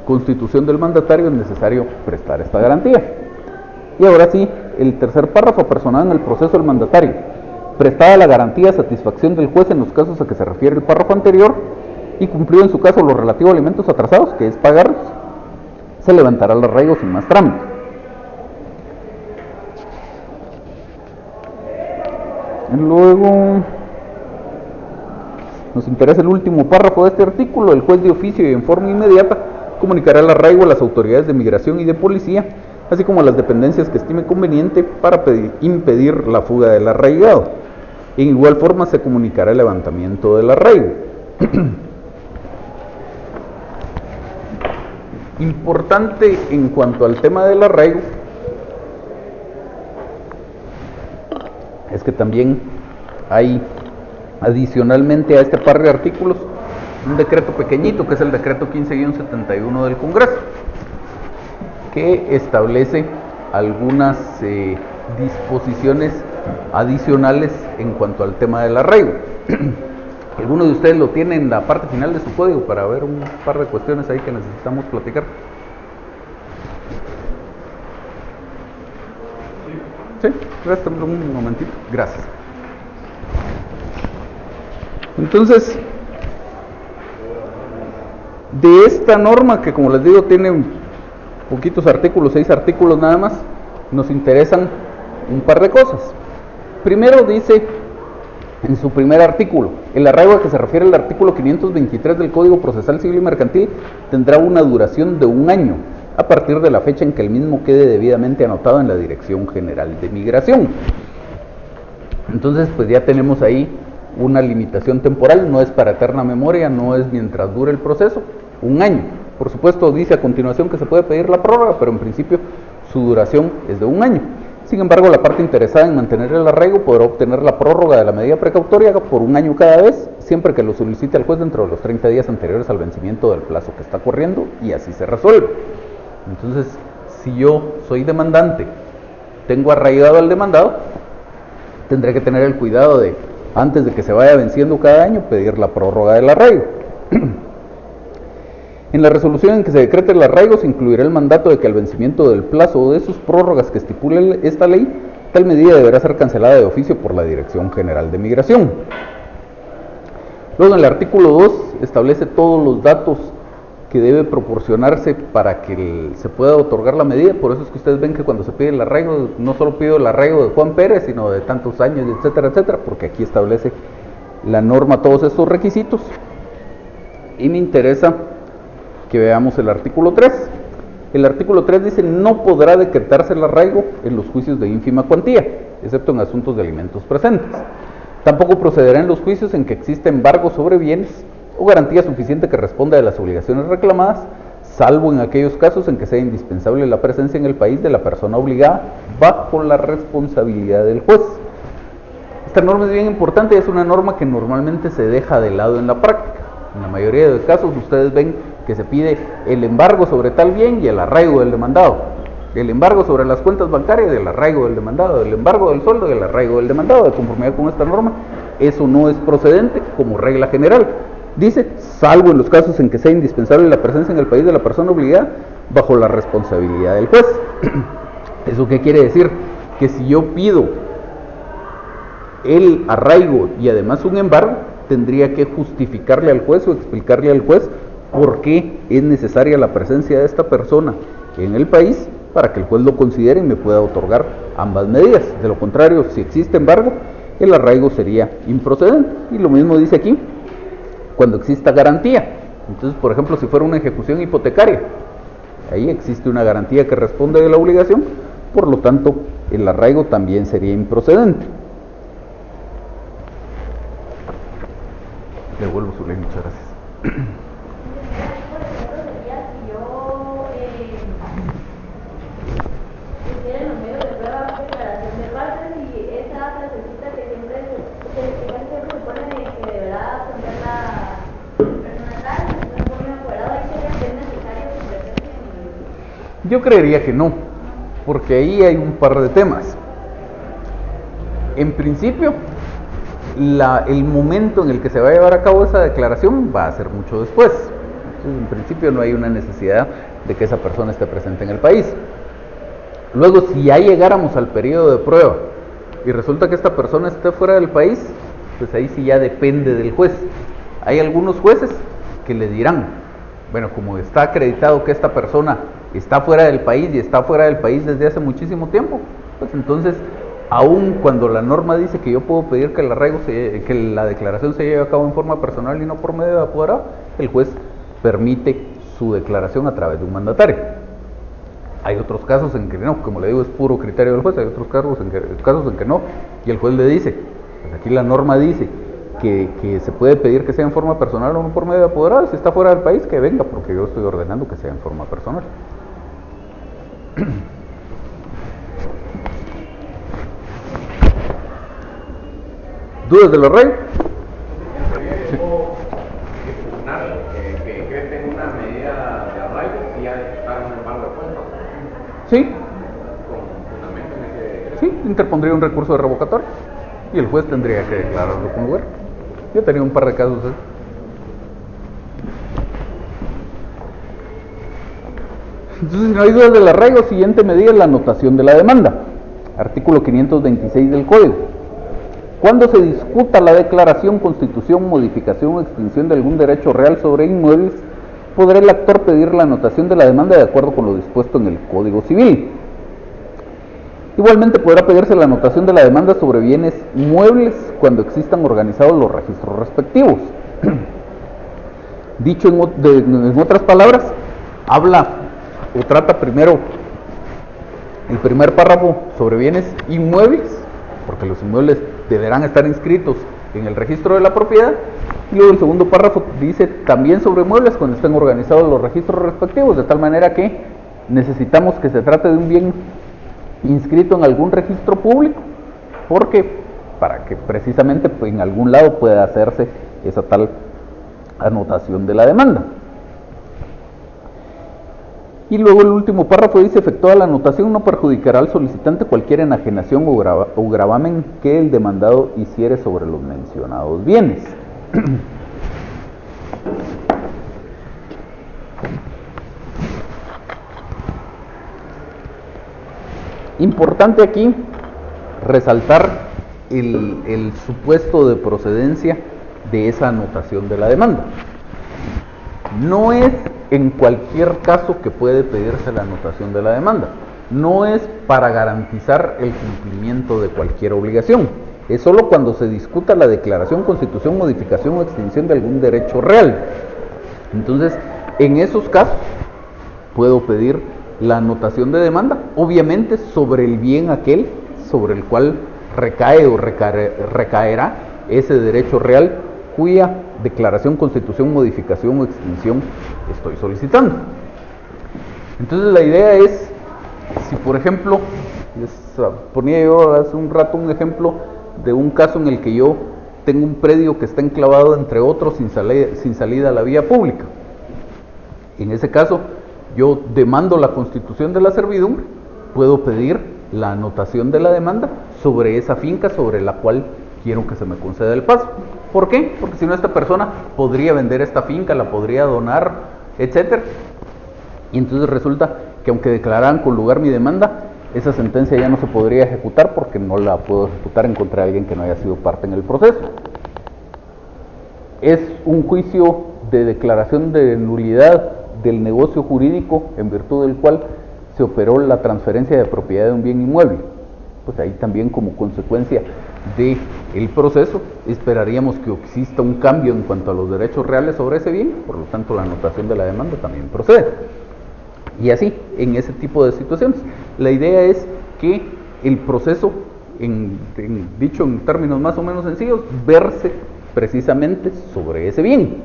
constitución del mandatario, es necesario prestar esta garantía. Y ahora sí, el tercer párrafo: apersonado en el proceso del mandatario, prestada la garantía a satisfacción del juez en los casos a que se refiere el párrafo anterior y cumplido en su caso lo relativo a alimentos atrasados, que es pagarlos, se levantará el arraigo sin más trámite. Luego nos interesa el último párrafo de este artículo. El juez de oficio y en forma inmediata comunicará el arraigo a las autoridades de migración y de policía, así como a las dependencias que estime conveniente para impedir la fuga del arraigado. En igual forma se comunicará el levantamiento del arraigo. Importante en cuanto al tema del arraigo es que también hay, adicionalmente a este par de artículos, un decreto pequeñito que es el decreto 15-71 del Congreso, que establece algunas disposiciones adicionales en cuanto al tema del arraigo. Algunos de ustedes lo tienen en la parte final de su código para ver un par de cuestiones ahí que necesitamos platicar. Sí, réstame un momentito, gracias. Entonces, de esta norma que, como les digo, tiene poquitos artículos, 6 artículos nada más, nos interesan un par de cosas. Primero dice en su primer artículo, el arraigo a que se refiere el artículo 523 del Código Procesal Civil y Mercantil tendrá una duración de 1 año a partir de la fecha en que el mismo quede debidamente anotado en la Dirección General de Migración. Entonces, pues ya tenemos ahí una limitación temporal, no es para eterna memoria, no es mientras dure el proceso, 1 año. Por supuesto, dice a continuación que se puede pedir la prórroga, pero en principio su duración es de 1 año. Sin embargo, la parte interesada en mantener el arraigo podrá obtener la prórroga de la medida precautoria por 1 año cada vez, siempre que lo solicite al juez dentro de los 30 días anteriores al vencimiento del plazo que está corriendo, y así se resuelve. Entonces, si yo soy demandante, tengo arraigado al demandado, tendré que tener el cuidado de, antes de que se vaya venciendo cada año, pedir la prórroga del arraigo. En la resolución en que se decrete el arraigo se incluirá el mandato de que al vencimiento del plazo o de sus prórrogas que estipule esta ley, tal medida deberá ser cancelada de oficio por la Dirección General de Migración. Luego, en el artículo 2 establece todos los datos que debe proporcionarse para que se pueda otorgar la medida. Por eso es que ustedes ven que cuando se pide el arraigo, no solo pido el arraigo de Juan Pérez, sino de tantos años, etcétera, etcétera, porque aquí establece la norma todos estos requisitos. Y me interesa que veamos el artículo 3. El artículo 3 dice: no podrá decretarse el arraigo en los juicios de ínfima cuantía, excepto en asuntos de alimentos presentes. Tampoco procederá en los juicios en que existe embargo sobre bienes o garantía suficiente que responda de las obligaciones reclamadas, salvo en aquellos casos en que sea indispensable la presencia en el país de la persona obligada bajo la responsabilidad del juez. Esta norma es bien importante y es una norma que normalmente se deja de lado en la práctica. En la mayoría de los casos ustedes ven que se pide el embargo sobre tal bien y el arraigo del demandado, el embargo sobre las cuentas bancarias y el arraigo del demandado, el embargo del sueldo y el arraigo del demandado. De conformidad con esta norma, eso no es procedente como regla general. Dice, salvo en los casos en que sea indispensable la presencia en el país de la persona obligada bajo la responsabilidad del juez. ¿Eso qué quiere decir? Que si yo pido el arraigo y además un embargo, tendría que justificarle al juez o explicarle al juez por qué es necesaria la presencia de esta persona en el país para que el juez lo considere y me pueda otorgar ambas medidas. De lo contrario, si existe embargo, el arraigo sería improcedente. Y lo mismo dice aquí, cuando exista garantía. Entonces, por ejemplo, si fuera una ejecución hipotecaria, ahí existe una garantía que responde de la obligación, por lo tanto, el arraigo también sería improcedente. Devuelvo su ley, muchas gracias. Yo creería que no, porque ahí hay un par de temas. En principio, el momento en el que se va a llevar a cabo esa declaración va a ser mucho después. Entonces, en principio no hay una necesidad de que esa persona esté presente en el país. Luego, si ya llegáramos al periodo de prueba y resulta que esta persona esté fuera del país, pues ahí sí ya depende del juez. Hay algunos jueces que le dirán, bueno, como está acreditado que esta persona está fuera del país y está fuera del país desde hace muchísimo tiempo, pues entonces aun cuando la norma dice que yo puedo pedir que la declaración se lleve a cabo en forma personal y no por medio de apoderado, el juez permite su declaración a través de un mandatario. Hay otros casos en que no, como le digo, es puro criterio del juez. Hay otros casos en que no, y el juez le dice, pues aquí la norma dice que se puede pedir que sea en forma personal o no por medio de apoderado. Si está fuera del país, que venga, porque yo estoy ordenando que sea en forma personal. ¿Dudas de los reyes? Que decreten una medida de arraigo y ya decretaron un embargo de cuentas. Sí. Con fundamento en ese decreto. Sí, interpondría un recurso de revocatoria y el juez tendría que declararlo con lugar. Yo tenía un par de casos así. Entonces, si no hay dudas del arraigo, siguiente medida es la anotación de la demanda. Artículo 526 del Código. Cuando se discuta la declaración, constitución, modificación o extinción de algún derecho real sobre inmuebles, podrá el actor pedir la anotación de la demanda de acuerdo con lo dispuesto en el Código Civil. Igualmente podrá pedirse la anotación de la demanda sobre bienes muebles cuando existan organizados los registros respectivos. Dicho en otras palabras, habla o trata primero el primer párrafo sobre bienes inmuebles, porque los inmuebles deberán estar inscritos en el registro de la propiedad, y luego el segundo párrafo dice también sobre muebles cuando estén organizados los registros respectivos, de tal manera que necesitamos que se trate de un bien inscrito en algún registro público, porque para que precisamente en algún lado pueda hacerse esa tal anotación de la demanda. Y luego el último párrafo dice: efectuada la anotación, no perjudicará al solicitante cualquier enajenación o gravamen que el demandado hiciere sobre los mencionados bienes. Importante aquí resaltar el supuesto de procedencia de esa anotación de la demanda. No es en cualquier caso que puede pedirse la anotación de la demanda. No es para garantizar el cumplimiento de cualquier obligación. Es solo cuando se discuta la declaración, constitución, modificación o extinción de algún derecho real. Entonces, en esos casos, puedo pedir la anotación de demanda, obviamente sobre el bien aquel sobre el cual recae o recaerá ese derecho real cuya declaración, constitución, modificación o extinción estoy solicitando. Entonces la idea es, si por ejemplo, les ponía yo hace un rato un ejemplo de un caso en el que yo tengo un predio que está enclavado entre otros sin salida a la vía pública. En ese caso, yo demando la constitución de la servidumbre, puedo pedir la anotación de la demanda sobre esa finca sobre la cual quiero que se me conceda el paso. ¿Por qué? Porque si no, esta persona podría vender esta finca, la podría donar, etcétera. Y entonces resulta que aunque declararan con lugar mi demanda, esa sentencia ya no se podría ejecutar porque no la puedo ejecutar en contra de alguien que no haya sido parte en el proceso. Es un juicio de declaración de nulidad del negocio jurídico en virtud del cual se operó la transferencia de propiedad de un bien inmueble. Pues ahí también, como consecuencia del proceso, esperaríamos que exista un cambio en cuanto a los derechos reales sobre ese bien, por lo tanto la anotación de la demanda también procede. Y así, en ese tipo de situaciones, la idea es que el proceso, dicho en términos más o menos sencillos, verse precisamente sobre ese bien.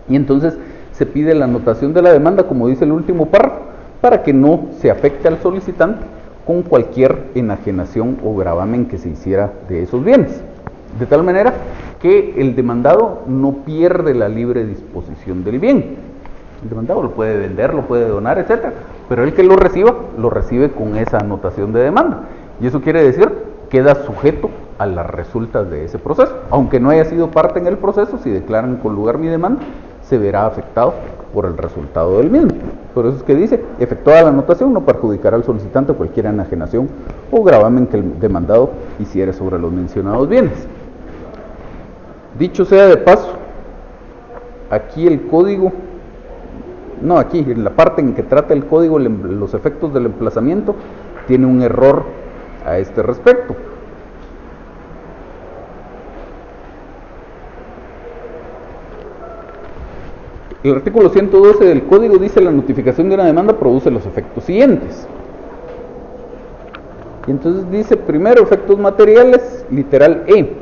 Y entonces se pide la anotación de la demanda, como dice el último párrafo, para que no se afecte al solicitante con cualquier enajenación o gravamen que se hiciera de esos bienes, de tal manera que el demandado no pierde la libre disposición del bien. El demandado lo puede vender, lo puede donar, etcétera, pero el que lo recibe con esa anotación de demanda, y eso quiere decir queda sujeto a las resultas de ese proceso, aunque no haya sido parte en el proceso. Si declaran con lugar mi demanda, se verá afectado por el resultado del mismo. Por eso es que dice: efectuada la anotación, no perjudicará al solicitante cualquier enajenación o gravamen que el demandado hiciere sobre los mencionados bienes. Dicho sea de paso, aquí el código, aquí en la parte en que trata el código los efectos del emplazamiento, tiene un error a este respecto. El artículo 112 del Código dice: la notificación de una demanda produce los efectos siguientes. Y entonces dice, primero, efectos materiales, literal E: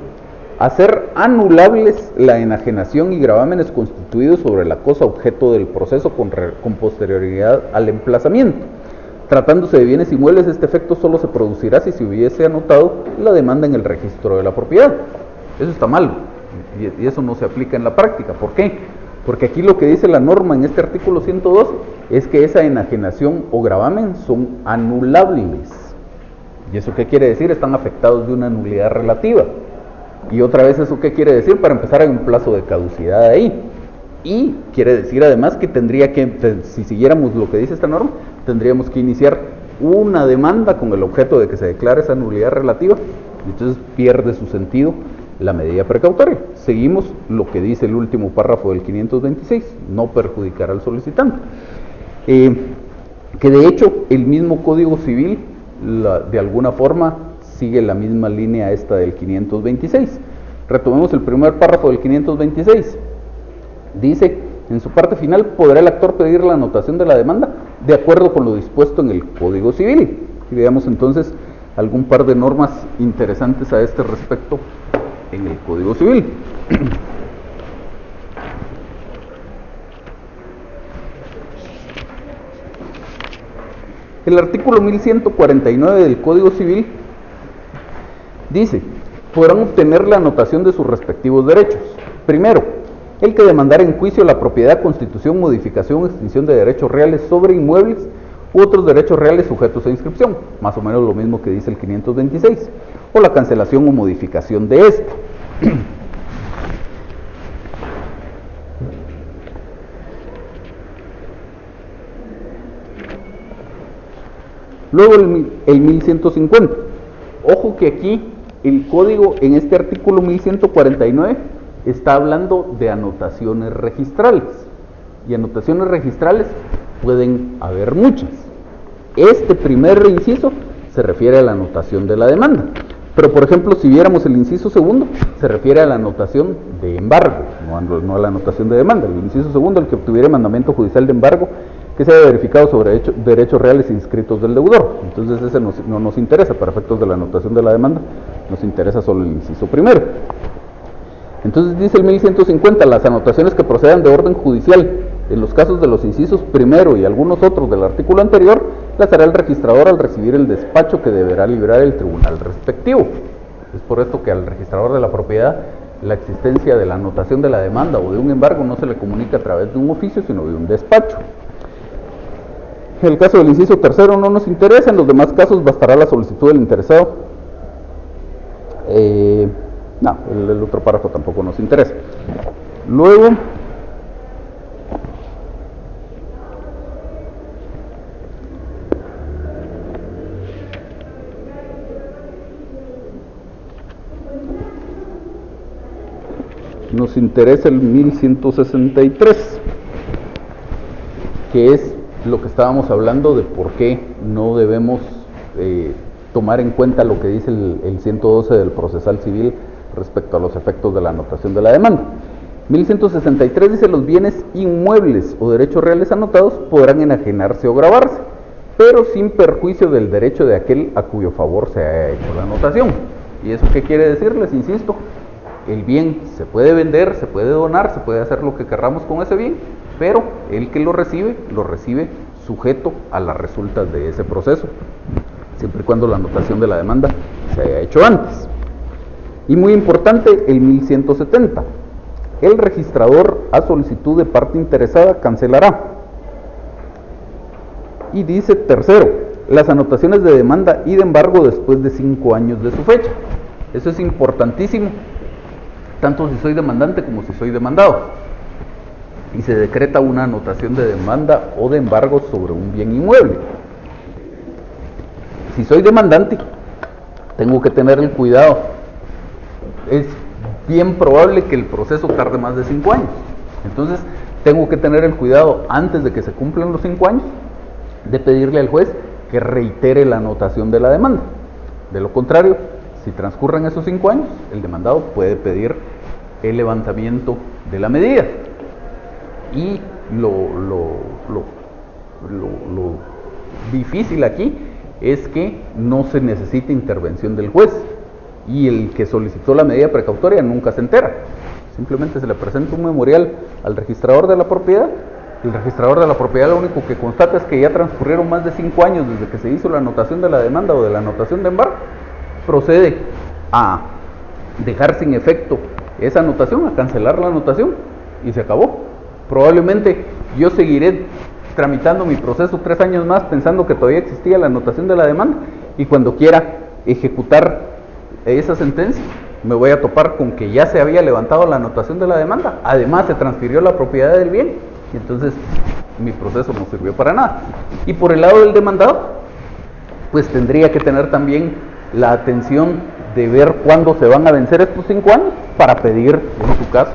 hacer anulables la enajenación y gravámenes constituidos sobre la cosa objeto del proceso con posterioridad al emplazamiento. Tratándose de bienes inmuebles, este efecto solo se producirá si se hubiese anotado la demanda en el registro de la propiedad. Eso está mal, y eso no se aplica en la práctica. ¿Por qué? Porque aquí lo que dice la norma en este artículo 112 es que esa enajenación o gravamen son anulables. ¿Y eso qué quiere decir? Están afectados de una nulidad relativa. Y otra vez, ¿eso qué quiere decir? Para empezar, hay un plazo de caducidad ahí. Y quiere decir además que tendría que, si siguiéramos lo que dice esta norma, tendríamos que iniciar una demanda con el objeto de que se declare esa nulidad relativa. Y entonces pierde su sentido la medida precautoria. Seguimos lo que dice el último párrafo del 526, no perjudicar al solicitante. Que de hecho el mismo Código Civil de alguna forma sigue la misma línea esta del 526. Retomemos el primer párrafo del 526. Dice, en su parte final, podrá el actor pedir la anotación de la demanda de acuerdo con lo dispuesto en el Código Civil. Y veamos entonces algún par de normas interesantes a este respecto en el Código Civil. El artículo 1149 del Código Civil dice: podrán obtener la anotación de sus respectivos derechos. Primero, el que demandara en juicio la propiedad, constitución, modificación o extinción de derechos reales sobre inmuebles u otros derechos reales sujetos a inscripción, más o menos lo mismo que dice el 526, o la cancelación o modificación de esto. Luego el 1150. Ojo que aquí el código, en este artículo 1149, está hablando de anotaciones registrales. Y anotaciones registrales pueden haber muchas. Este primer inciso se refiere a la anotación de la demanda. Pero, por ejemplo, si viéramos el inciso segundo, se refiere a la anotación de embargo, no a la anotación de demanda. El inciso segundo, el que obtuviera mandamiento judicial de embargo que se haya verificado sobre derechos reales inscritos del deudor. Entonces ese no nos interesa para efectos de la anotación de la demanda, nos interesa solo el inciso primero. Entonces dice el 1150, las anotaciones que procedan de orden judicial, en los casos de los incisos primero y algunos otros del artículo anterior, las hará el registrador al recibir el despacho que deberá librar el tribunal respectivo. Es por esto que al registrador de la propiedad la existencia de la anotación de la demanda o de un embargo no se le comunica a través de un oficio, sino de un despacho. En el caso del inciso tercero no nos interesa, en los demás casos bastará la solicitud del interesado. No, el otro párrafo tampoco nos interesa. Luego, nos interesa el 1163, que es lo que estábamos hablando de por qué no debemos tomar en cuenta lo que dice el 112 del procesal civil respecto a los efectos de la anotación de la demanda. 1163 dice: los bienes inmuebles o derechos reales anotados podrán enajenarse o gravarse, pero sin perjuicio del derecho de aquel a cuyo favor se haya hecho la anotación. ¿Y eso qué quiere decir? Les insisto, el bien se puede vender, se puede donar, se puede hacer lo que querramos con ese bien, pero el que lo recibe sujeto a las resultas de ese proceso, siempre y cuando la anotación de la demanda se haya hecho antes. Y muy importante, el 1170. El registrador, a solicitud de parte interesada, cancelará. Y dice, tercero, las anotaciones de demanda y de embargo después de 5 años de su fecha. Eso es importantísimo, tanto si soy demandante como si soy demandado. Y se decreta una anotación de demanda o de embargo sobre un bien inmueble. Si soy demandante, tengo que tener el cuidado. Es bien probable que el proceso tarde más de 5 años. Entonces, tengo que tener el cuidado, antes de que se cumplan los 5 años, de pedirle al juez que reitere la anotación de la demanda. De lo contrario, si transcurren esos 5 años, el demandado puede pedir el levantamiento de la medida. Y lo difícil aquí es que no se necesita intervención del juez y el que solicitó la medida precautoria nunca se entera. Simplemente se le presenta un memorial al registrador de la propiedad. El registrador de la propiedad lo único que constata es que ya transcurrieron más de 5 años desde que se hizo la anotación de la demanda o de la anotación de embargo. Procede a dejar sin efecto esa anotación, a cancelar la anotación y se acabó. Probablemente yo seguiré tramitando mi proceso 3 años más pensando que todavía existía la anotación de la demanda, y cuando quiera ejecutar esa sentencia me voy a topar con que ya se había levantado la anotación de la demanda, además se transfirió la propiedad del bien, y entonces mi proceso no sirvió para nada. Y por el lado del demandado, pues tendría que tener también la atención de ver cuándo se van a vencer estos 5 años para pedir, en su caso,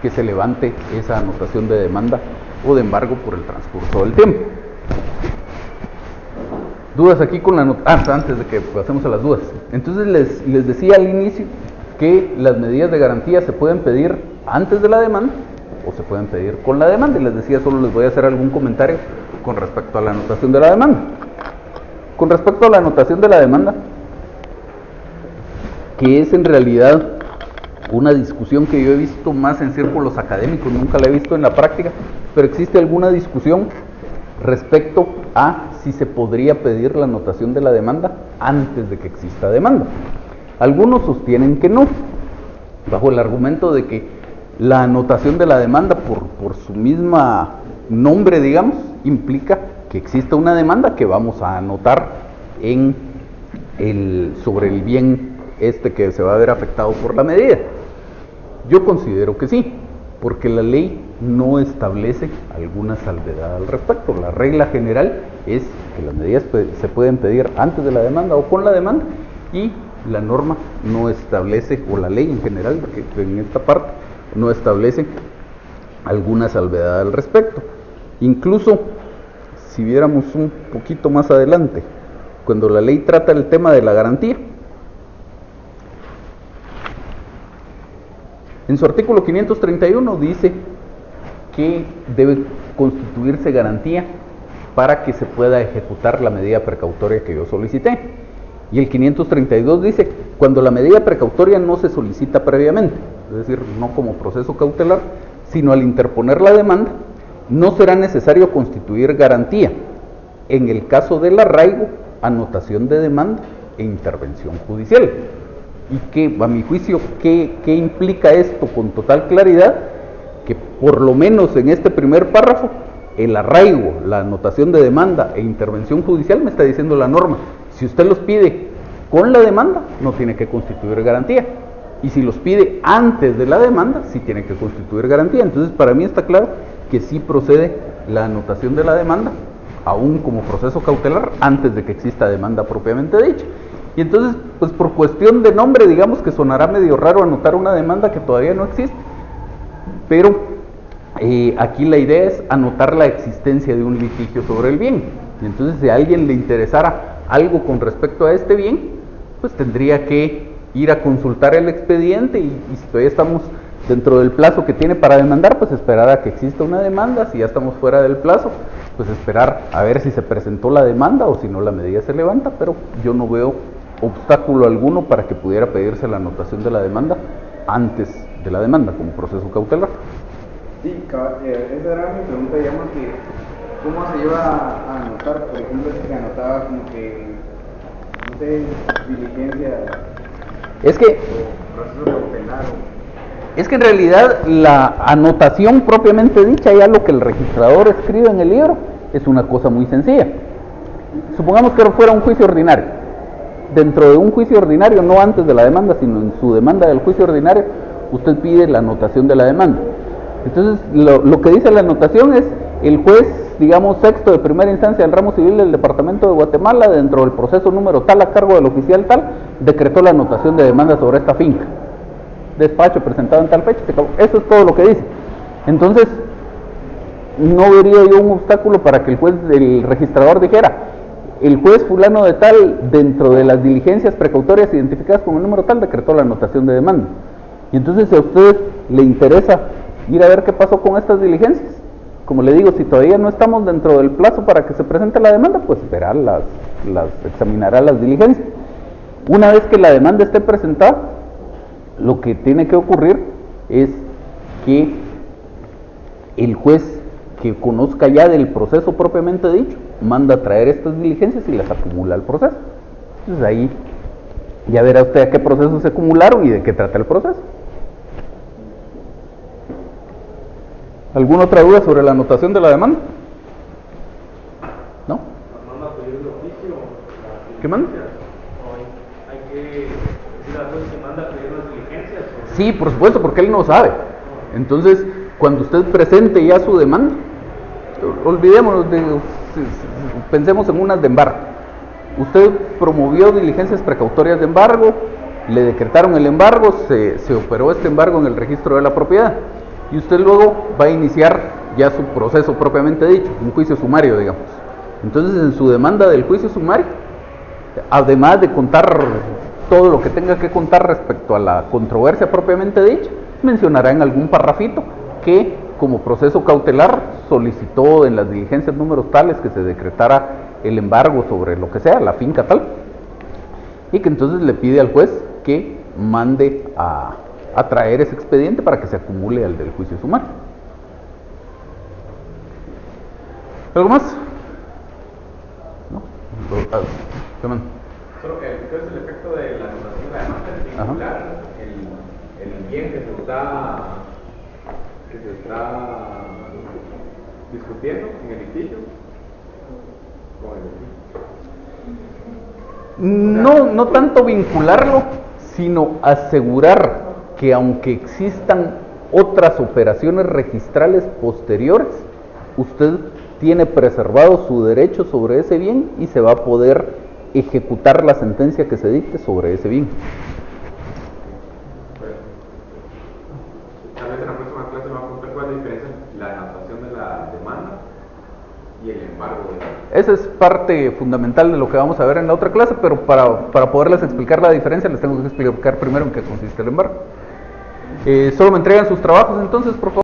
que se levante esa anotación de demanda o de embargo por el transcurso del tiempo. Dudas aquí con la antes de que pasemos a las dudas. Entonces les decía al inicio que las medidas de garantía se pueden pedir antes de la demanda o se pueden pedir con la demanda, y les decía, solo les voy a hacer algún comentario con respecto a la anotación de la demanda. Con respecto a la anotación de la demanda, que es en realidad una discusión que yo he visto más en círculos académicos, nunca la he visto en la práctica, pero existe alguna discusión respecto a si se podría pedir la anotación de la demanda antes de que exista demanda. Algunos sostienen que no, bajo el argumento de que la anotación de la demanda, por su misma nombre, digamos, implica que exista una demanda que vamos a anotar sobre el bien que se va a ver afectado por la medida. Yo considero que sí, porque la ley no establece alguna salvedad al respecto. La regla general es que las medidas se pueden pedir antes de la demanda o con la demanda, y la norma no establece, o la ley en general, que en esta parte no establece alguna salvedad al respecto. Incluso si viéramos un poquito más adelante, cuando la ley trata el tema de la garantía, en su artículo 531 dice que debe constituirse garantía para que se pueda ejecutar la medida precautoria que yo solicité. Y el 532 dice, cuando la medida precautoria no se solicita previamente, es decir, no como proceso cautelar, sino al interponer la demanda, no será necesario constituir garantía en el caso del arraigo, anotación de demanda e intervención judicial. Y que, a mi juicio, ¿qué implica esto con total claridad? Que por lo menos en este primer párrafo, el arraigo, la anotación de demanda e intervención judicial, me está diciendo la norma, si usted los pide con la demanda, no tiene que constituir garantía, y si los pide antes de la demanda, sí tiene que constituir garantía. Entonces, para mí está claro que sí procede la anotación de la demanda, aún como proceso cautelar, antes de que exista demanda propiamente dicha. Y entonces, pues por cuestión de nombre, digamos que sonará medio raro anotar una demanda que todavía no existe, pero aquí la idea es anotar la existencia de un litigio sobre el bien. Y entonces, si a alguien le interesara algo con respecto a este bien, pues tendría que ir a consultar el expediente, y si todavía estamos dentro del plazo que tiene para demandar, pues esperar a que exista una demanda. Si ya estamos fuera del plazo, pues esperar a ver si se presentó la demanda o si no, la medida se levanta. Pero yo no veo obstáculo alguno para que pudiera pedirse la anotación de la demanda antes de la demanda como proceso cautelar. Sí, esa era mi pregunta, digamos, que ¿cómo se lleva a anotar? Por ejemplo, si se anotaba como que, no sé, diligencia, es que proceso cautelar, es que en realidad la anotación propiamente dicha, ya lo que el registrador escribe en el libro, es una cosa muy sencilla. Supongamos que fuera un juicio ordinario. Dentro de un juicio ordinario, no antes de la demanda, sino en su demanda del juicio ordinario, usted pide la anotación de la demanda. Entonces, lo que dice la anotación es: el juez, digamos, sexto de primera instancia del ramo civil del departamento de Guatemala, dentro del proceso número tal, a cargo del oficial tal, decretó la anotación de demanda sobre esta finca. Despacho presentado en tal fecha. Eso es todo lo que dice. Entonces, no vería yo un obstáculo para que el registrador dijera: el juez fulano de tal, dentro de las diligencias precautorias identificadas con el número tal, decretó la anotación de demanda. Y entonces, si a usted le interesa ir a ver qué pasó con estas diligencias, como le digo, si todavía no estamos dentro del plazo para que se presente la demanda, pues verá examinará las diligencias. Una vez que la demanda esté presentada, lo que tiene que ocurrir es que el juez que conozca ya del proceso propiamente dicho, manda a traer estas diligencias y las acumula al proceso. Entonces ahí ya verá usted a qué procesos se acumularon y de qué trata el proceso. ¿Alguna otra duda sobre la anotación de la demanda? ¿No? ¿Manda a pedir el oficio? ¿Qué manda? ¿Hay que decir al juez que manda a pedir las diligencias? Sí, por supuesto, porque él no sabe. Entonces, cuando usted presente ya su demanda, olvidémonos pensemos en unas de embargo. Usted promovió diligencias precautorias de embargo, le decretaron el embargo, se operó este embargo en el registro de la propiedad, y usted luego va a iniciar ya su proceso propiamente dicho, un juicio sumario, digamos. Entonces, en su demanda del juicio sumario, además de contar todo lo que tenga que contar respecto a la controversia propiamente dicha, mencionará en algún parrafito que como proceso cautelar solicitó en las diligencias números tales que se decretara el embargo sobre lo que sea, la finca tal, y que entonces le pide al juez que mande a traer ese expediente para que se acumule al del juicio sumario. ¿Algo más? ¿No? ¿Qué más? Solo que entonces el efecto de la anotación de la demanda es vincular el bien que se está discutiendo en el litigio con el litigio. No tanto vincularlo, sino asegurar que aunque existan otras operaciones registrales posteriores, usted tiene preservado su derecho sobre ese bien y se va a poder ejecutar la sentencia que se dicte sobre ese bien. Tal vez en la próxima clase me va a contar cuál es la diferencia entre la anotación de la demanda y el embargo. Esa es parte fundamental de lo que vamos a ver en la otra clase, pero para poderles explicar la diferencia les tengo que explicar primero en qué consiste el embargo. Solo me entregan sus trabajos entonces, por favor.